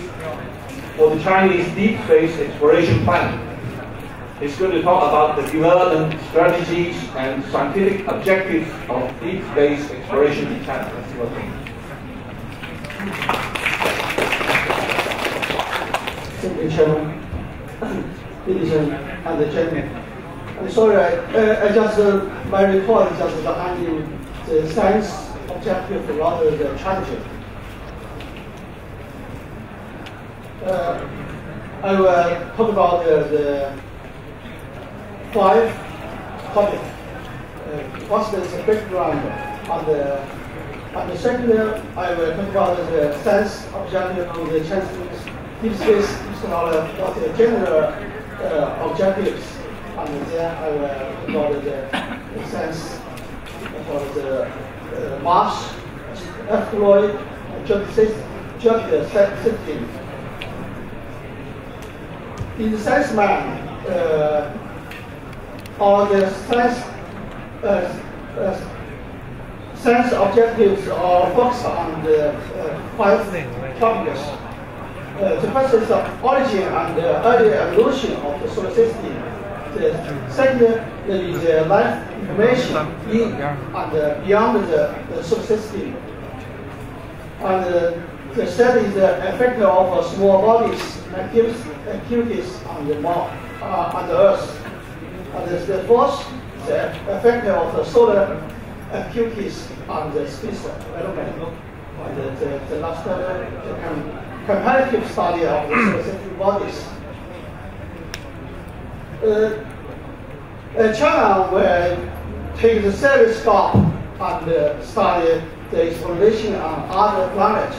for the Chinese deep space exploration plan. He's going to talk about the development strategies and scientific objectives of deep space exploration in China. Let's welcome. Thank you, Chairman. Ladies and gentlemen, I'm sorry, I just my report just handling the science objective rather than challenging. I will talk about the 5 topics. First is the background, and the second I will talk about the science objective of the Chinese deep space technology, what the general objectives, and then I will talk about the science for the Mars asteroid system. In the science man, all the science objectives are focused on the 5 topics. The first is the origin and the early evolution of the solar system. The second is the life information in and beyond the solar system. And the third is the effect of small bodies activities on the Earth. And the fourth, the effect of the solar activities on the space development. And the last, the comparative study of the solar system bodies. China will take the serious step and study the exploration on other planets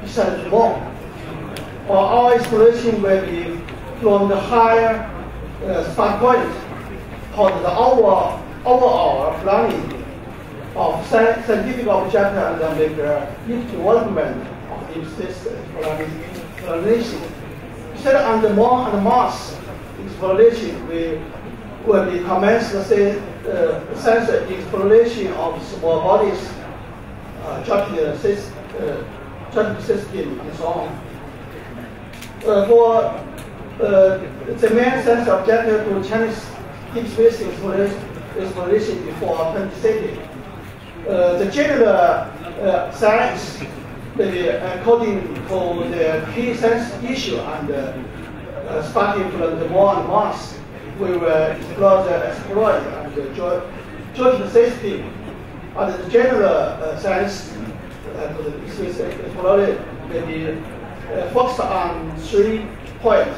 besides the Moon. Our exploration will be from the higher start point called the overall planning of scientific object and make development of deep space exploration. Instead on the Moon and Mars exploration, we will be commenced the science exploration of small bodies, Jupiter system, and so on. For the main science objective to Chinese deep space exploration before 2030. The general science, according to the key science issue and starting from the Moon and Mars, we will explore the asteroid and the Jupiter system. And the general science for the space exploration will be focused on 3 points.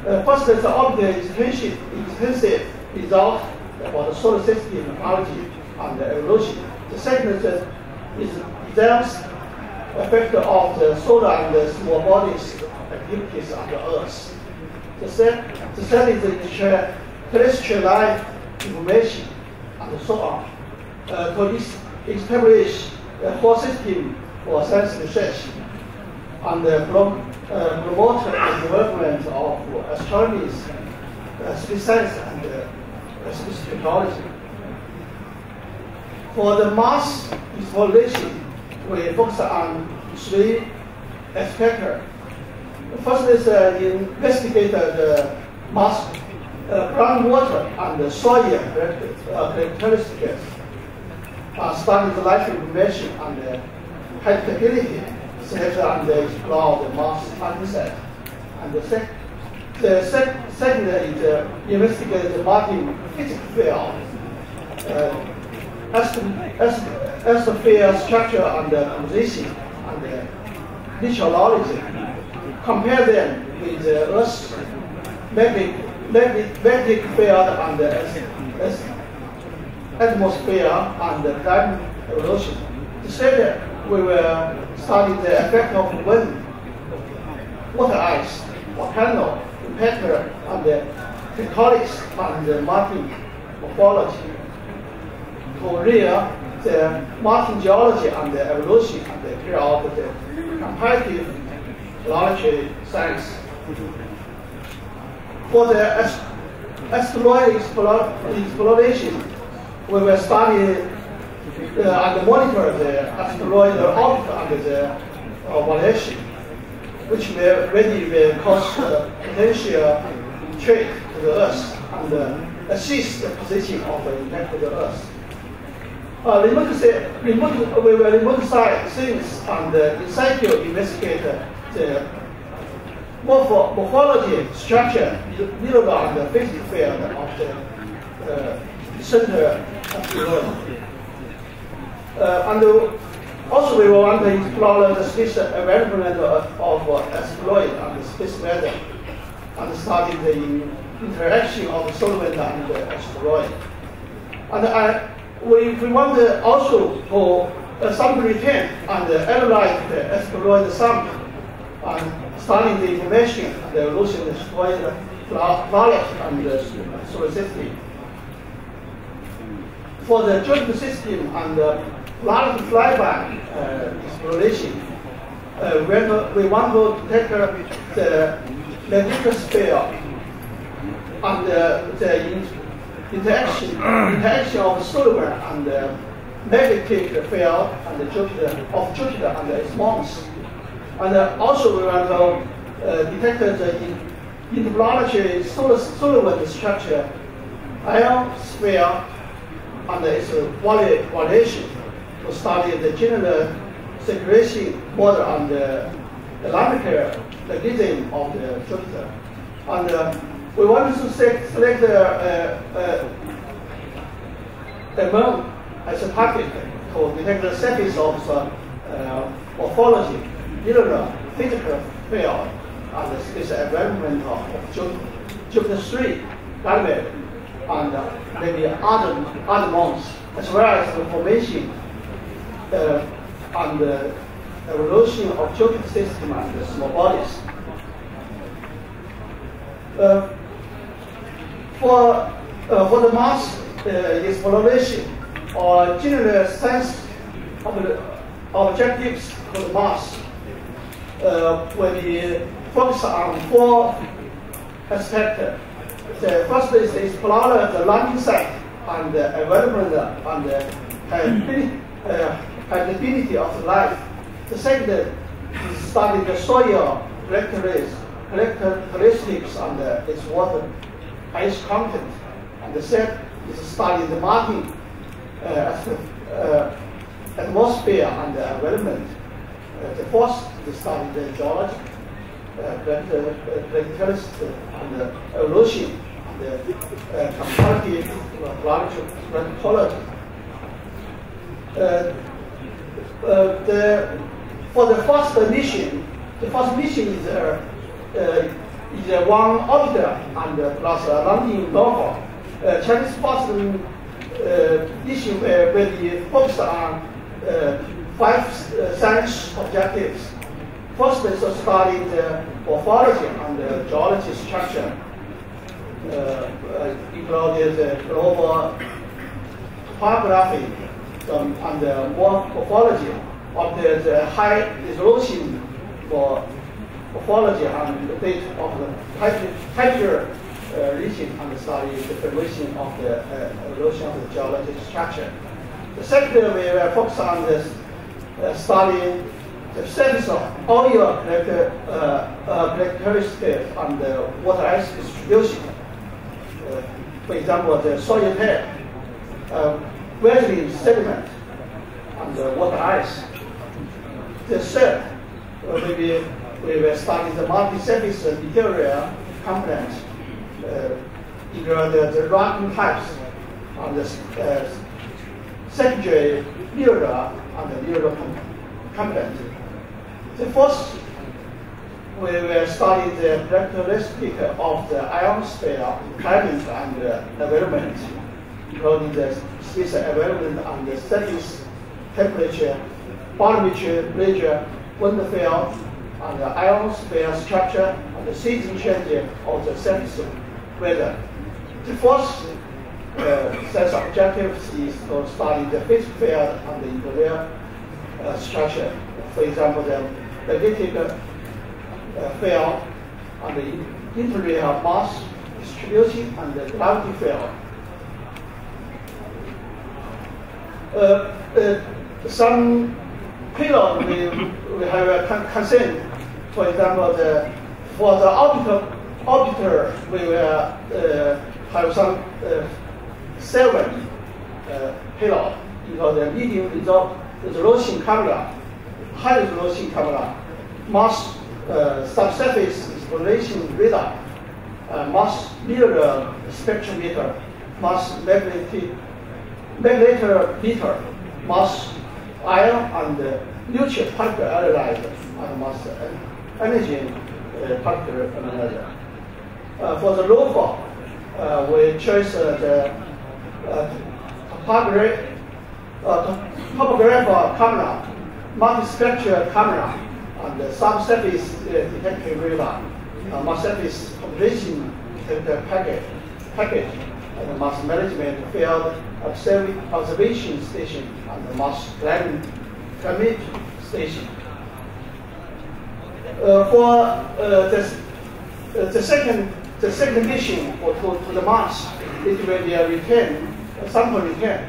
First is the object extensive result about the solar system technology and the evolution. The second is examines effect of the solar and the small bodies activities on the Earth. The third is the terrestrial life information and so on. To establish a whole system for science research and promote the development of astronomy, space science, and space technology. For the Mars exploration, we focus on 3 aspects. First is investigate the Mars groundwater and the soil characteristics. Study the life information and the habitability, select and explore the Mars atmosphere. And the second is investigate the magnetic field, atmosphere structure and composition, and meteorology. Compare them with the Earth's magnetic field and the atmosphere and the climate evolution. Instead, we will study the effect of wind, water ice, volcano, impact, and the tectonics and the marine morphology. To read the marine geology and the evolution and the carry out the comparative geology science. For the asteroid exploration, we will study and monitor the asteroid orbit and the variation, which will cause potential threat to the Earth and assist the position of the impacted Earth. We will remote site things and in situ investigate the morphology, structure, mineral and physical field of the center of the world. And also we want to explore the space environment of asteroid and the space weather, and study the interaction of the solar wind and the asteroid. And we want to also go sample return and analyze the asteroid sample and study the information and the evolution of the asteroid knowledge and the solar system. For the Jupiter system and the large flyback exploration, we want to take the magnetic sphere and the interaction of solar and the magnetic field and Jupiter and its moons. And also we want to detect the interplanetary solar wind structure, ionosphere, and its variation to study the general circulation model and the dynamic mechanism of the Jupiter. And we want to select the moon as a target to detect the surface of morphology, mineral, physical field, and the space environment of Jupiter 3, Ganymede, and maybe other moons, as well as the formation and the evolution of Jupiter system and the small bodies. For the Mars exploration or general science objectives for the Mars, when we focus on 4 aspects. The first is to explore the landing site and the environment and the habitability of the life. The second is study the soil characteristics and its water ice content. And the third is study the marine atmosphere and the environment. The fourth is study the geology, characteristics and the evolution and the comparative planetology. For the first mission is one orbiter and plus a landing rover. Chinese first mission will be focused on 5 science objectives. First is to study the morphology and the geology structure, including the global topography and the morphology of the high resolution for morphology and the data of the temperature region and study the formation of the evolution of the geological structure. The second, we will focus on this studying the surface of oil characteristics and the water ice distribution. For example, the soil head, wedging sediment, and the water ice. The third, we will study the multi-surface material components, including the rocking types, and the secondary mineral and the mineral component. The fourth, we will study the characteristic of the ionosphere, climate, and the environment, including the space environment and the surface temperature, barometer, pressure, wind field, and the ionosphere structure, and the season change of the surface weather. The fourth set of objectives is to study the physical field and the interior structure. For example, the magnetic field and the interior mass distribution and the gravity field. Some payload we have a concern. For example, for the orbiter, we will have some 7 payload. The medium resolution camera, high resolution camera, Mars subsurface exploration radar, Mars mirror spectrometer, Mars magnetometer, Mars ion and neutral particle analyzer, and Mars energy particle analyzer. For the rover, we choose the topographer camera, multispectral camera, and the subsurface detector radar, Mars surface operation detector package, and the Mars management field observation station, and the Mars climate station. For the second the second mission to the Mars, it will be a return, a sample return.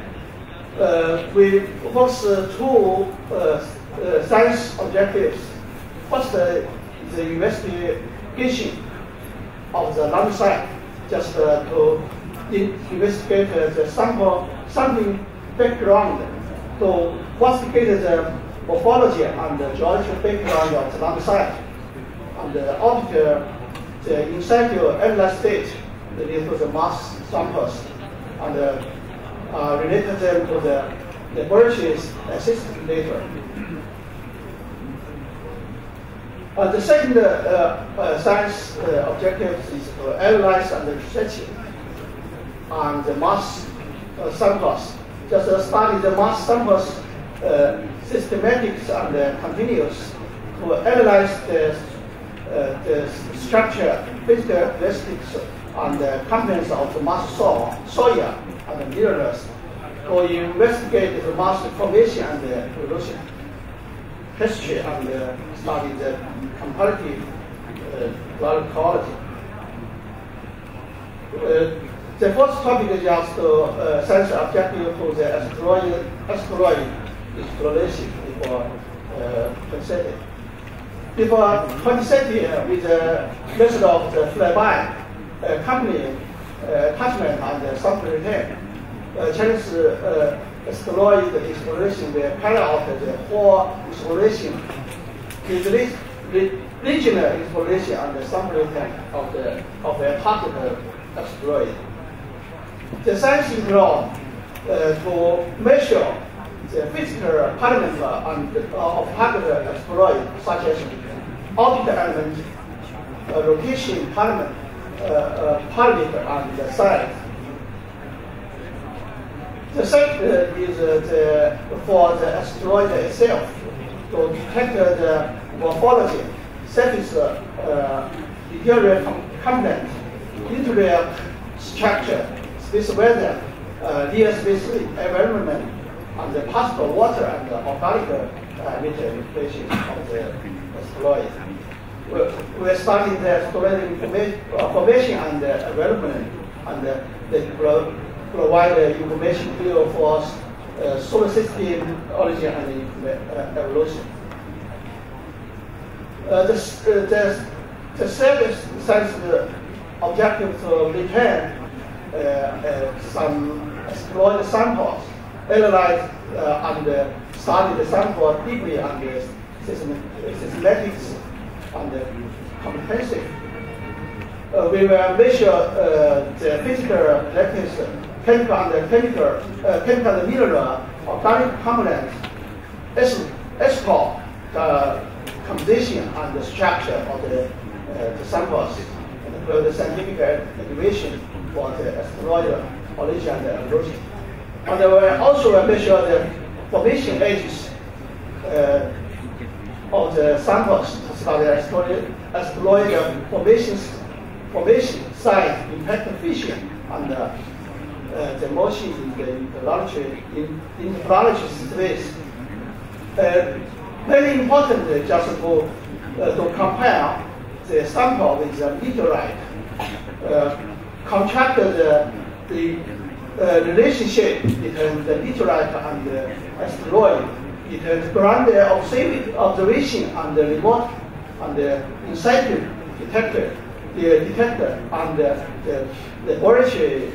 We focus two science objectives. First, the investigation of the launch site, just to investigate the sampling background, to investigate the morphology and the geological background of the launch site, and audit the in situ analyze state related to the mass samples, and related them to the laboratories assisted later. The second science objective is to analyze and research on the mass samples. Just study the mass samples systematics and continuous, to analyze the structure, physical characteristics, and the contents of the mass soil and the minerals, to investigate the mass formation and the evolution history, and study the comparative quality. The first topic is just science objective for the asteroid exploration before 2030. Before 2030, with the method of the flyby, company attachment and the sample return, Chinese asteroid exploration will carry out the whole exploration, with regional exploration and the sample return of a target asteroid. The science involved to measure the physical parameter of target asteroid, such as orbital element, rotation parameter, and the size. The second is for the asteroid itself, to detect the morphology, surface interior component, interior structure, space weather, near space environment, and the possible water and organic manipulation of the asteroid. We're studying the asteroid formation and development, and they provide information field for solar system origin and evolution. The third science objective to return some asteroid samples, analyze and study the sample deeply and systematics and comprehensive. We will measure the physical characteristics, chemical and mineral organic components, explore the composition and the structure of the samples, and the scientific evaluation for the asteroid origin and evolution. And we will also measure the formation edges of the samples to study asteroid formation size, impact fission, and the motion in the planetary space. Very important just to compare the sample with the meteorite, contract the relationship between the meteorite and the asteroid, between the ground observation and the remote and the in situ detector, and the laboratory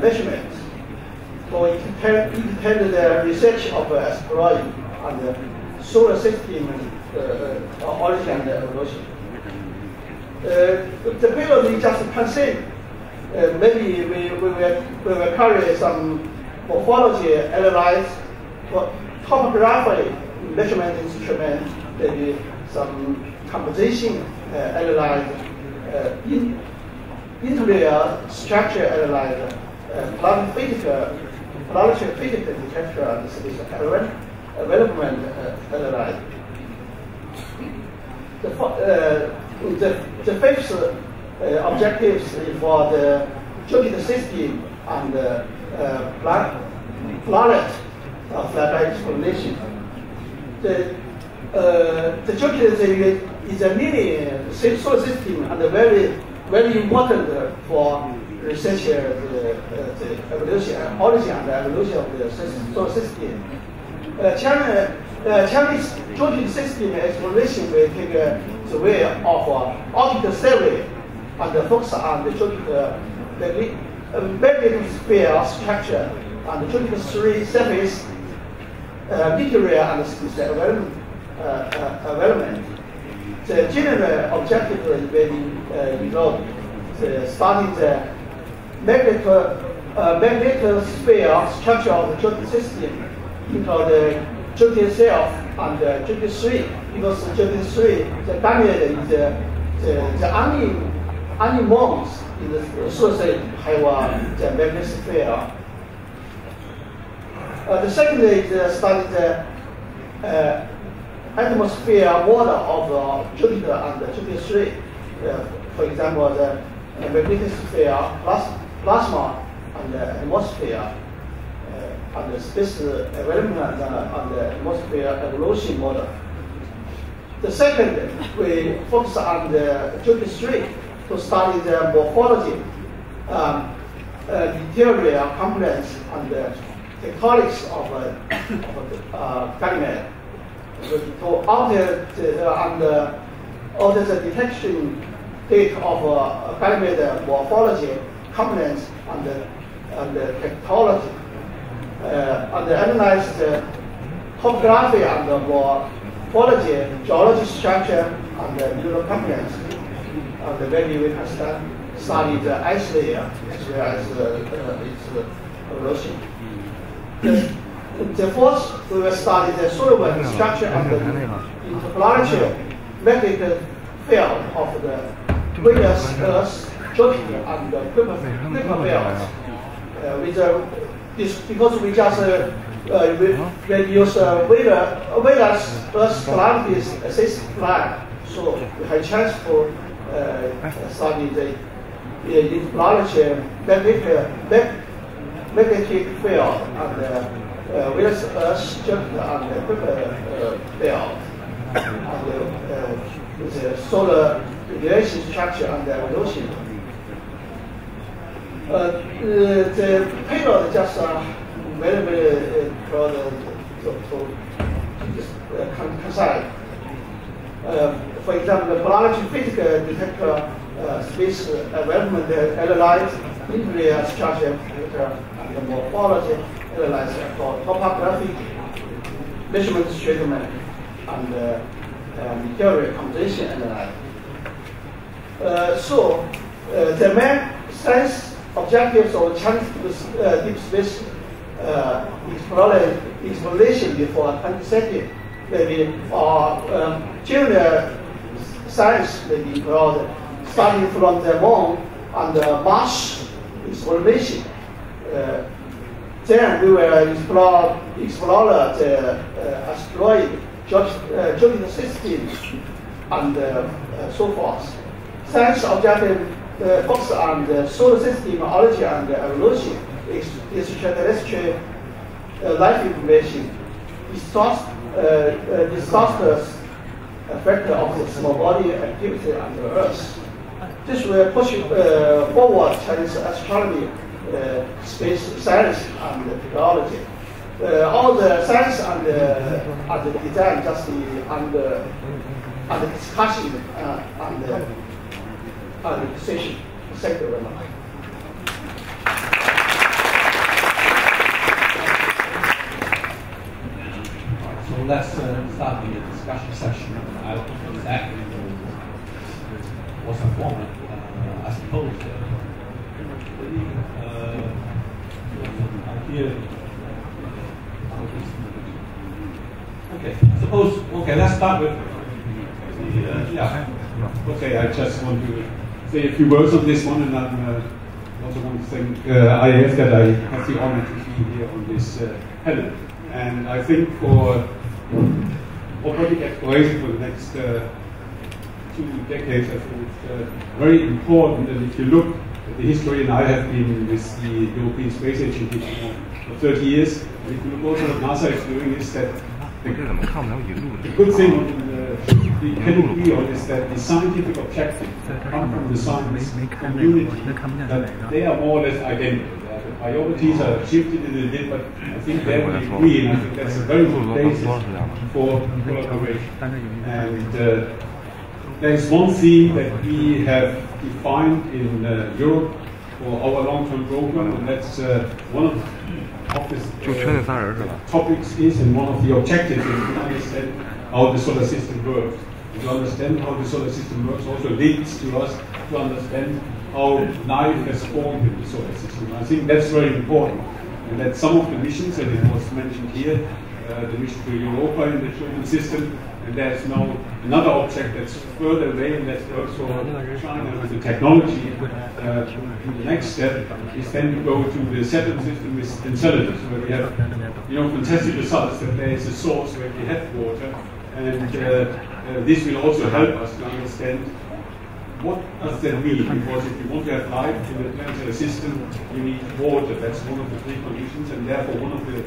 measurements. So it intended the research of asteroid and the solar system origin and evolution. The payload is just conceived. Maybe we will carry some morphology analyze, topography measurement instrument, maybe some composition analyze, interior structure analyze, planetary physical detector and space development analyze. The fifth objectives for the Jupiter system and planet flyby exploration. The Jupiter is a mini solar system and very very important for research the evolution, origin and evolution of the solar system. Chinese geological system exploration will take the way of optical survey and focus on the geological magnetic sphere structure and the geological surface material and space environment. The general objective will be involved studying the magnetic sphere structure of the geological system, because the geology itself and the geology 3, because the geology 3, the Ganymede is the only moons in the solar system have the magnetic sphere. The second is study the atmosphere model of Jupiter and Jupiter 3. For example, the magnetic sphere, plasma, and the atmosphere, and the space development and the atmosphere evolution model. The second, we focus on the Jupiter 3 to study the morphology, material components, and the tectonics of Ganymede. To alter the detection date of Ganymede morphology, components, and the tectology, and analyze the topography and the morphology, geology structure, and the mineral components. And then we can study the ice layer as well as its erosion. The fourth, we will study the solar structure and the interplanetary magnetic field of the Venus, Earth, Jupiter, and the Kuiper fields. Because we just we use Venus, Earth planetary assist plan, so we have a chance for study the interplanetary magnetic field and Venus, Earth, Jupiter, and the Kuiper field, and the solar radiation structure and the evolution. The payload just very broad to concise. For example, the planetary physical detector space environment analyze interior structure and the morphology analyze for topographic measurement treatment and material composition analyze. So the main science objectives of Chinese deep space exploration before 2030 maybe general science maybe broad, starting from the moon and the Mars exploration. Then we will explore the asteroid Jupiter system and so forth. Science objective focus on the solar system origin and evolution, extraterrestrial life information, disasters effect of the small body activity on the Earth. This will push forward Chinese astronomy, space science, and technology. All the science and the design just under discussion and the decision. Thank you very much. So let's start the discussion session. I will exactly what's the format. I suppose okay, let's start with okay, I just want to say a few words on this one, and I also want to thank IAF that I have the honor to be here on this panel. And I think for orbital exploration for the next 2 decades, I think it's very important. And if you look at the history, and I have been with the European Space Agency for 30 years, and if you look also what NASA is doing, is that the good thing should be can agree on is that the scientific objectives come from the science community, that they are more or less identical. The priorities are shifted a little bit, but I think they will agree, and I think that's a very good basis for collaboration. And there is one theme that we have defined in Europe for our long-term program, and that's one of the topics is, and one of the objectives is to understand how the solar system works. To understand how the solar system works also leads to us to understand how life has formed in the solar system. I think that's very important, and that some of the missions, and it was mentioned here, the mission to Europa in the German system, and there's now another object that's further away, and that's also China with the technology. The next step is then to go to the Saturn system with Enceladus, where we have fantastic results that there is a source where we have water, and this will also help us to understand what does that mean, because if you want to have life in the planetary system, you need water. That's one of the preconditions, and therefore one of the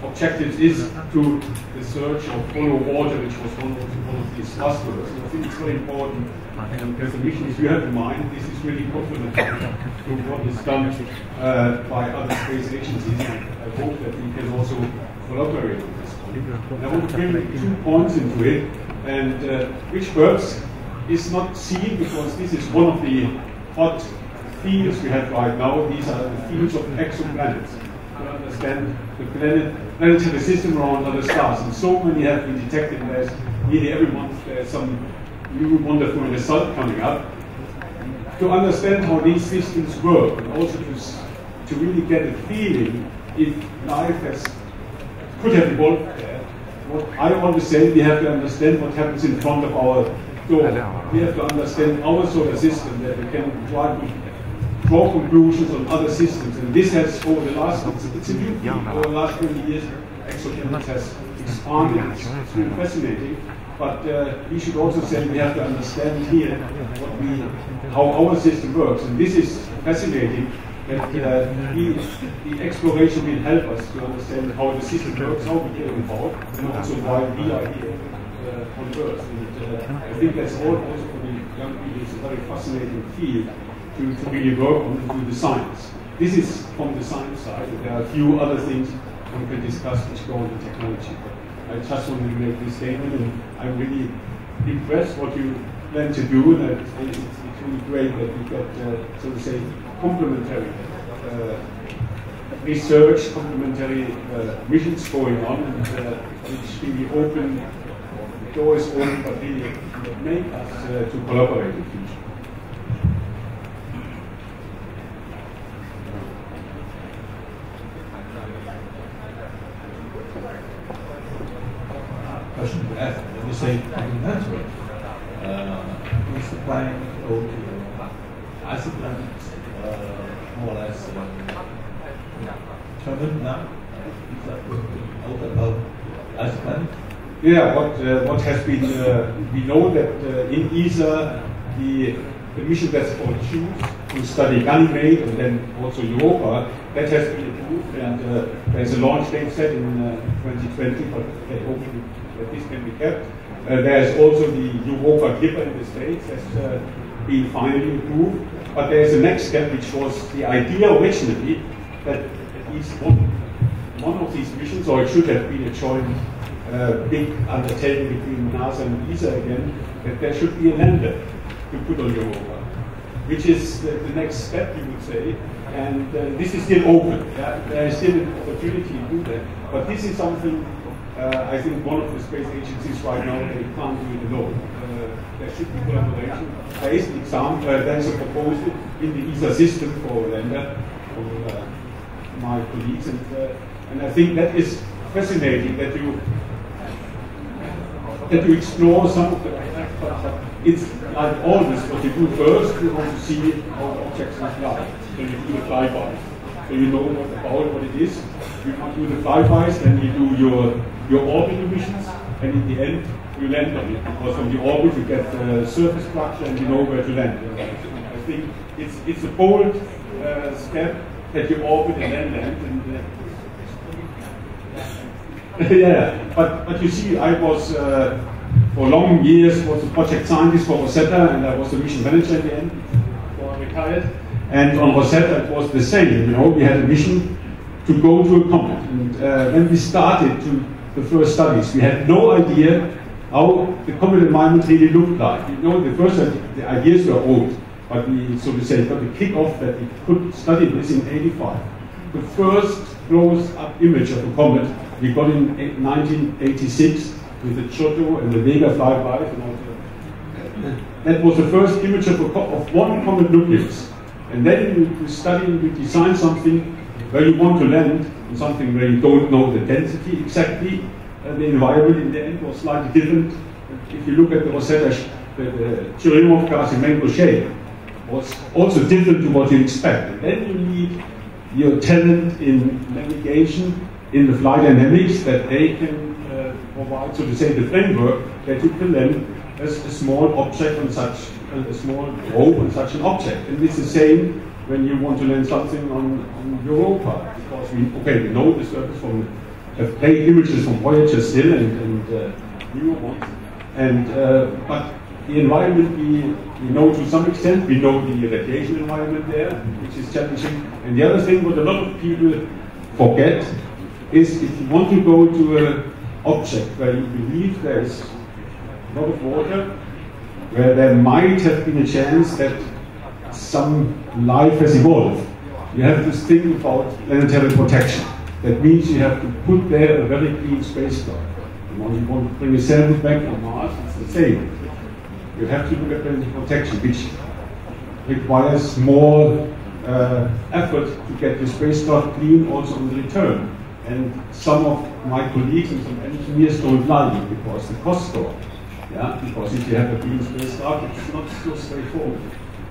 objectives is to research or follow water, which was one of these buzzwords. And I think it's very important, and the missions you have in mind, this is really complementary to what is done by other space agencies, and I hope that we can also collaborate on this one. And I want to bring 2 points into it, and which works is not seen because this is one of the hot fields we have right now. These are the fields of exoplanets. To understand the planetary system around other stars, and so many have been detected. There's nearly every month there's some new wonderful result coming up. To understand how these systems work, and also to really get a feeling if life could have evolved there. What I always say, we have to understand what happens in front of our door. We have to understand our solar system, that we can draw conclusions on other systems, and this has over the last, it's a new field, over the last 20 years, exoplanets has expanded. It's really fascinating, but we should also say we have to understand here how our system works, and this is fascinating. That the exploration will help us to understand how the system works, how we get involved, and also why we are here on Earth. And I think that's also for the young people, it's a very fascinating field to really work on and do the science. This is from the science side. There are a few other things we can discuss which go on the technology. But I just wanted to make this statement, and I'm really impressed what you plan to do, and it's really great that we got, so to say, complementary research, complementary missions going on, and which really open, the door is open, but really make us to collaborate in the future. Question to ask. When you say complementary, is the plan to go to isoplanet more or less determined now? Is that orbital isoplanet? Yeah, what has been, we know that in ESA, the mission that's called CHOOSE, to study Ganymede and then also Europa, that has been approved, and there's a launch date set in 2020, but they hope that this can be kept. There's also the Europa Clipper in the States that's been finally approved, but there's a next step, which was the idea originally that at least one of these missions, or it should have been a joint big undertaking between NASA and ESA again, that there should be a lander to put on Europa, which is the next step, you would say, and this is still open. Yeah? There is still an opportunity to do that, but this is something I think one of the space agencies right now, they can't do it alone. There should be collaboration. There is an example, there's a proposal in the ESA system for a lander from my colleagues, and I think that is fascinating that you explore some of the it's like always what you do first, you want to see how objects fly. Then you do the flybys. So you know what it is. You can do the flybys, then you do your orbital missions, and in the end you land on it. Because from the orbit you get the surface structure and you know where to land. I think it's a bold step that you orbit and then land. And, yeah, but you see, I was for long years was a project scientist for Rosetta, and I was the mission manager in the end before I retired. And on Rosetta it was the same. You know, we had a mission to go to a comet, and when we started the first studies, we had no idea how the comet environment really looked like. You know, the ideas were old, but we, so to say, got the kick-off that we could study this in '85. The first close-up image of a comet we got in 1986 with the Giotto and the Vega flyby. That was the first image of one comet nucleus. And then you study, you design something where you want to land, and something where you don't know the density exactly. The environment in the end was slightly different. If you look at the Rosetta, the Churyumov gas in main shape was also different to what you expect. And then you need your talent in navigation, in the flight dynamics, that they can provide, so to say, the framework that you can land as a small object on such a small rope on such an object. And it's the same when you want to land something on Europa, because we know the surface from have great images from Voyager still and newer ones. And but the environment we know to some extent. We know the radiation environment there, which is challenging. And the other thing what a lot of people forget is if you want to go to an object where you believe there is a lot of water, where there might have been a chance that some life has evolved, you have to think about planetary protection. That means you have to put there a very clean spacecraft. And when you want to bring a sample back on Mars, it's the same. You have to look at planetary protection, which requires more effort to get the spacecraft clean also on the return. And some of my colleagues and some engineers don't like it because the cost goes. Yeah, because if you have a clean spacecraft, it's not so straightforward.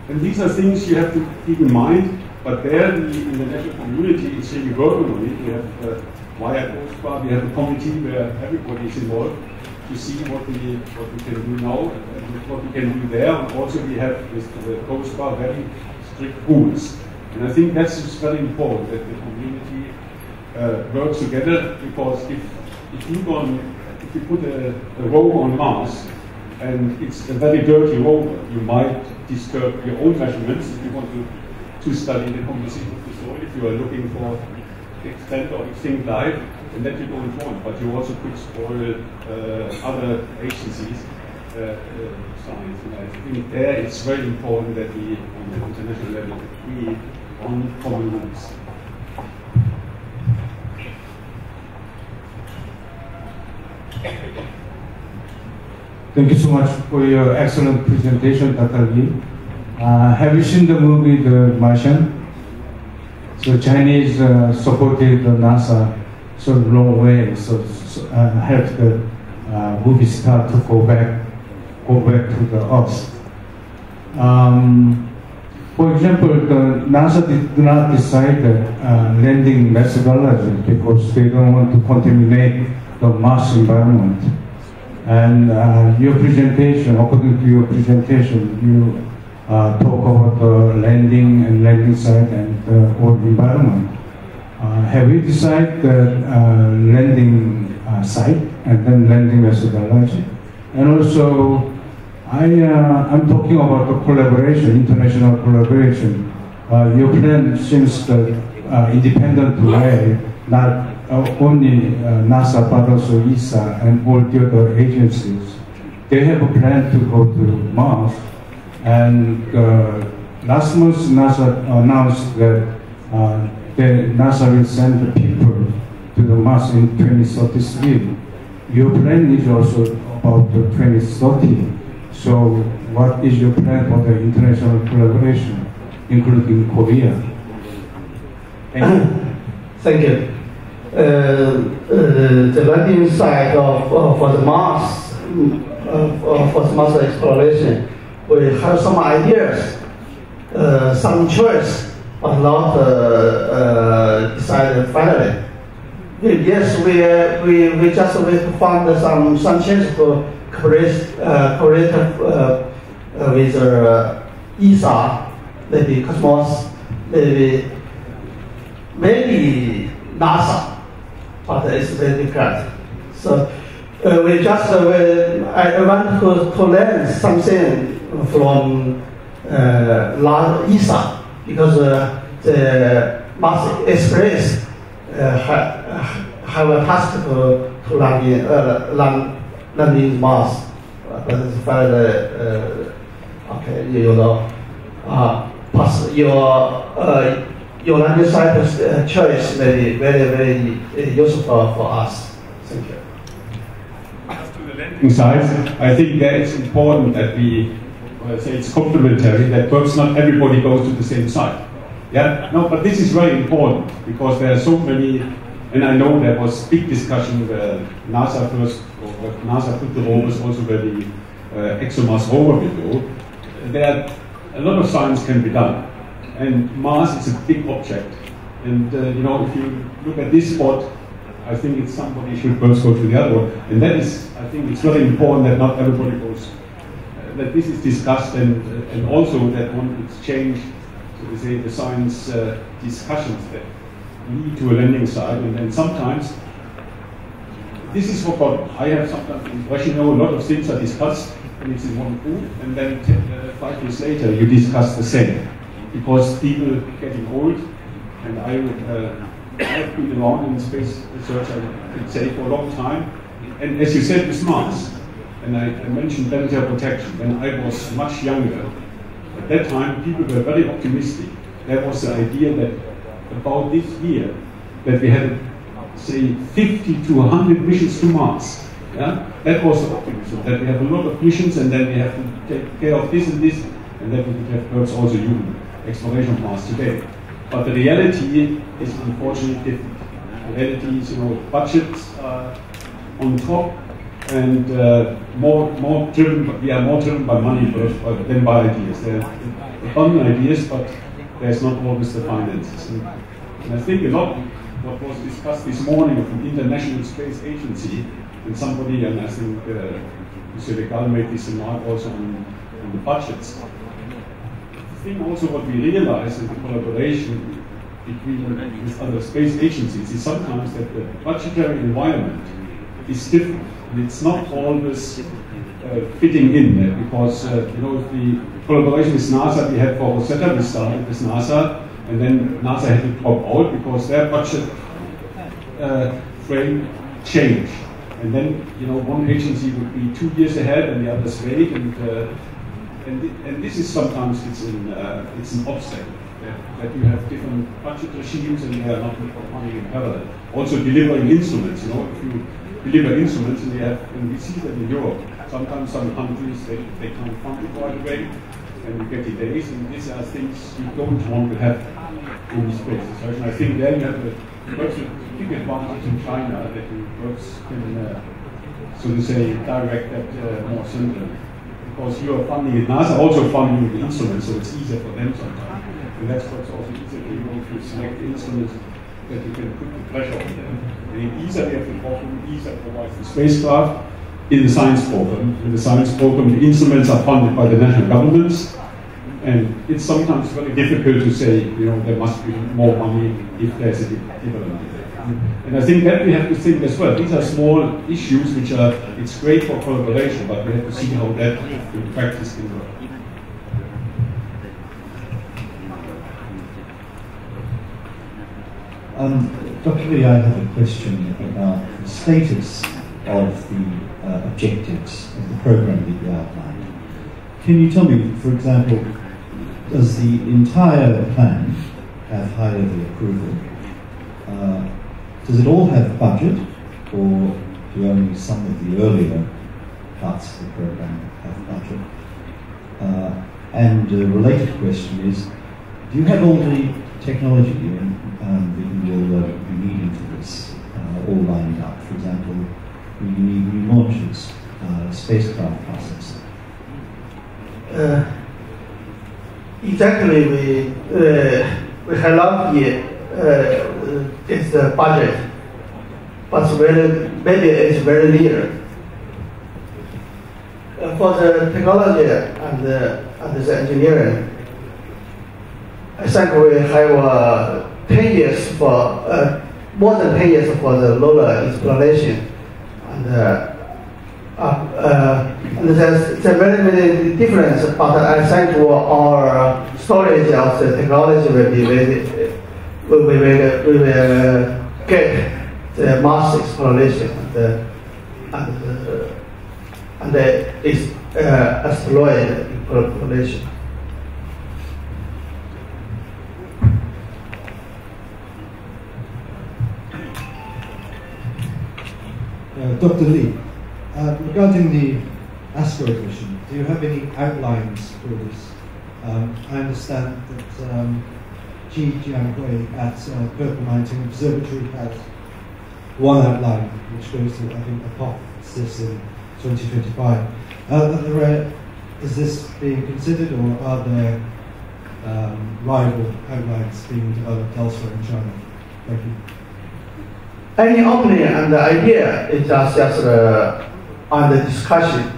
And these are things you have to keep in mind. But there, the international community is really working on it. We have via Coast Guard, we have a committee where everybody is involved to see what we can do now and what we can do there. And also, we have with the Coast Guard very strict rules. And I think that's just very important that the community works together, because if you put a rover on Mars and it's a very dirty rover, you might disturb your own measurements if you want to study the composition of the soil, if you are looking for extent or extinct life, and that you don't want, but you also could spoil other agencies' science. And I think there it's very important that we, on the international level, agree on common rules. Thank you so much for your excellent presentation, Dr. Lee. Have you seen the movie The Martian? So Chinese supported NASA so long way, helped the movie star to go back to the Earth. For example, the NASA did not decide the landing methodology because they don't want to contaminate the Mars environment. And your presentation, according to your presentation, you talk about the landing and landing site and the environment. Have you decided the landing site and then landing methodology? And also, I'm talking about the collaboration, international collaboration. Your plan seems the independent way, not only NASA but also ESA and all the other agencies. They have a plan to go to Mars. And last month, NASA announced that NASA will send the people to the Mars in 2033. Your plan is also about the 2030. So, what is your plan for the international collaboration, including Korea? Thank you. Thank you. The landing site for the Mars, for the Mars exploration, we have some ideas, some choice, but not decided finally. Yes, we just found some chance to cooperate with ESA, maybe Cosmos, maybe NASA, but it's very difficult. So we just I want to learn something from ESA, because the Mars Express have a task to land in Mars, but it's very okay. You know, pass your landing site choice may be very useful for us. Thank you. Sides, I think that it's important that we say it's complementary, that perhaps not everybody goes to the same site. Yeah, no, but this is very important because there are so many, and I know there was big discussion where NASA first, or NASA put the rovers also where the ExoMars rover will go. There, a lot of science can be done, and Mars is a big object, and you know, if you look at this spot, I think it's somebody should first go to the other one, and that is, I think it's very important that not everybody goes, that this is discussed, and also that one exchange, so to say, the science discussions that lead to a landing site, and then sometimes this is forgotten. I have sometimes the impression, a lot of things are discussed, and it's in one group, and then 5 years later you discuss the same, because people are getting old, and I've been around in space research, I could say, for a long time. And as you said with Mars, and I mentioned planetary protection, when I was much younger, at that time people were very optimistic. There was the idea that about this year, that we had, say, 50 to 100 missions to Mars. Yeah? That was the optimism, that we have a lot of missions and then we have to take care of this and this, and then we could have perhaps also human exploration of Mars today. But the reality is unfortunately different. The reality is, budgets are on top, and more driven. We are more driven by money than by ideas. There are abundant ideas, but there's not always the finances. And I think a lot of what was discussed this morning of the International Space Agency, and somebody, and I think Mr. Legal made this remark also on the budgets. I think also what we realize in the collaboration between with other space agencies is sometimes that the budgetary environment is different, and it's not always fitting in there, because if the collaboration with NASA we had for Rosetta, we started with NASA, and then NASA had to drop out because their budget frame changed, and then one agency would be 2 years ahead and the others wait, and this is sometimes it's an obstacle that you have different budget regimes and they are not running in parallel. Also delivering instruments, if you deliver instruments and we see that in Europe, sometimes some countries they can't fund it right away and you get delays, and these are things you don't want to have in space. So I think there you have a big advantage in China that you can so to say direct that more centrally. Because you are funding it, NASA also funding the instruments, so it's easier for them sometimes. And that's what's also easier to select the instruments that you can put the pressure on them. And in ESA we have the problem, ESA provides the spacecraft in the science program. In the science program the instruments are funded by the national governments, and it's sometimes very difficult to say, there must be more money if there's a development. And I think that we have to think as well. These are small issues which it's great for collaboration, but we have to see how that in practice can work. Dr. Lee, I have a question about the status of the objectives of the program that you outlined. Can you tell me, for example, does the entire plan have high-level approval? Does it all have budget, or do only some of the earlier parts of the program have budget? And a related question is, do you have all the technology that you will be needing for this all lined up? For example, you need new launches, spacecraft process. Exactly, we have not yet it's the budget, but maybe it's very near. For the technology and the engineering, I think we have 10 years for more than 10 years for the lunar exploration, and There's very many difference, but I think our storage of the technology we will get the mass exploration and exploit population. Dr. Lee, regarding the astro-vision, do you have any outlines for this? I understand that Ji Jianhui at Purple Mountain Observatory has one outline, which goes to, I think, hypothesis in 2025. Is this being considered, or are there rival outlines being developed elsewhere in China? Thank you. Any opening and the idea is just under discussion.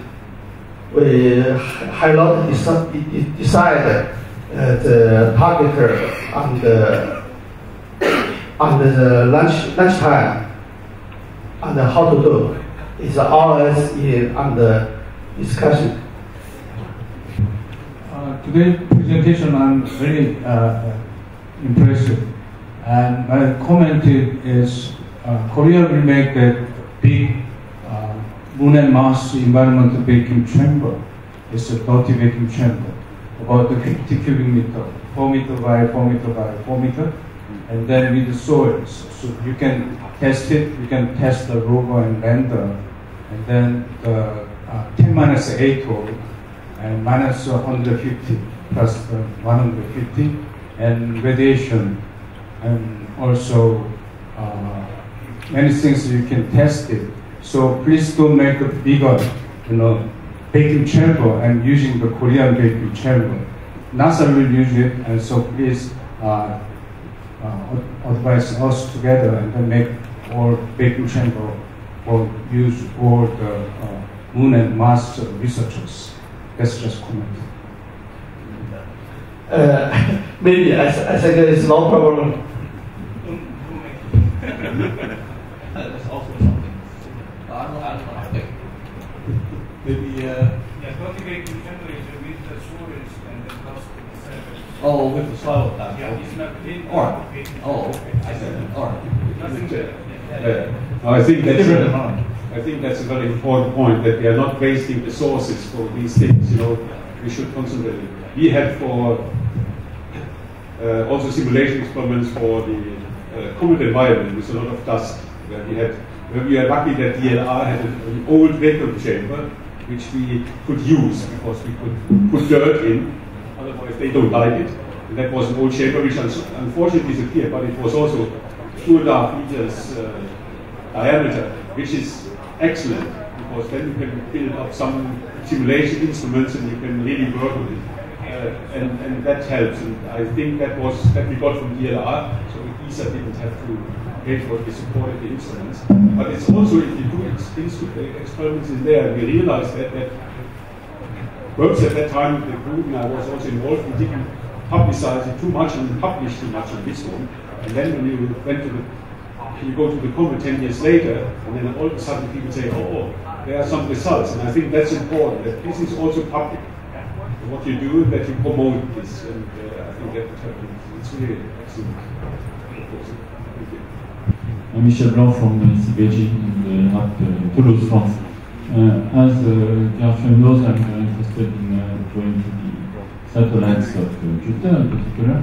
We have not decided the target and the lunchtime and how to do. It's always under discussion. Today's presentation I'm very impressive, and my comment is Korea will make a big moon and Mars environmental vacuum chamber. It's a dirty vacuum chamber, about 50 cubic meter, 4 meter by 4 meter by 4 meter, and then with the soils. So you can test it, you can test the rover and lander, and then the 10-8 orbit, and minus 150 plus 150, and radiation, and also many things you can test it. So please don't make a bigger, vacuum chamber and using the Korean vacuum chamber. NASA will use it, and so please advise us together and then make all vacuum chamber or use all the moon and Mars researchers. That's just comment. Maybe I think there is no problem. That's also something. I think maybe. Not the vacuum chamber is with the soils and the dust. Oh, with the soil plastic. Yeah, it's not in. All right. Oh, okay. I said all right. I think that's a very important point, that we are not wasting resources for these things. We should concentrate. We had for also simulation experiments for the comet environment with a lot of dust, where we are lucky that DLR had an old vacuum chamber which we could use because we could put dirt in, otherwise they don't like it. And that was an old chamber which unfortunately disappeared, but it was also 2.5 meters diameter, which is excellent because then you can build up some simulation instruments and you can really work with it. And that helps, and I think that we got from DLR, so ESA didn't have to pay for it, we supported the instruments. But it's also, if you do experiments in there, we realized that works at that time in the group, and I was also involved, we didn't publicize it too much and publish too much on this one. And then when you go to the comet 10 years later, and then all of a sudden people say, oh, there are some results, and I think that's important, that this is also public. What you do, that you promote this, and I think that would happen. It's really excellent. I'm Michel Blanc from CBG in the Toulouse, France. As Pierre knows, I'm interested in going to the satellites of Jupiter in particular,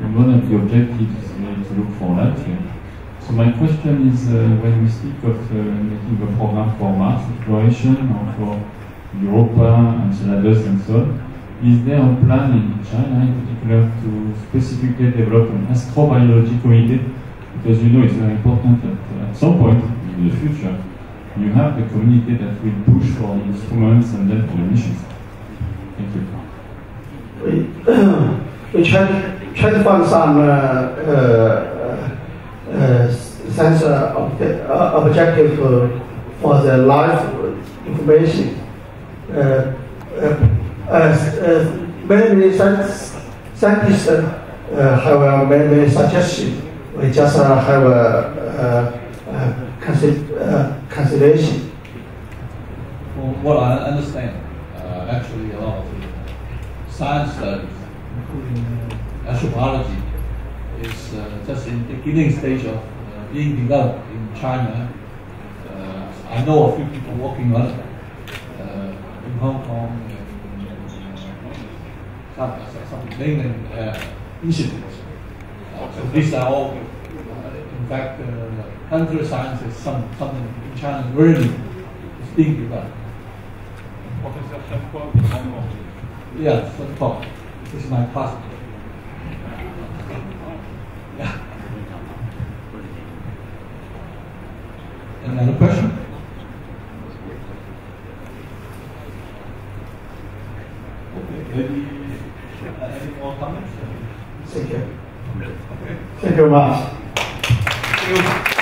and one of the objectives is to look for light. So my question is, when we speak of making a program for Mars exploration or for Europa, Enceladus and so on, is there a plan in China in particular to specifically develop an astrobiology committee? Because it's very important that at some point in the future you have the community that will push for the instruments and then for the missions. Thank you. We try to find some sense objective for the life information. Many scientists have many suggestions. We just have a consideration. For from what I understand, actually a lot of science studies, including astrobiology, is just in the beginning stage of being developed in China. I know a few people working on it in Hong Kong and some mainland institutes. So these are all, in fact, planetary science is something in China really is being developed. Professor Shankwang in Hong Kong. Yeah, Shankwang. This is my classmate. Yeah. Any other question? Okay, maybe any more comments? Thank you. Okay. Thank you very much. Thank you.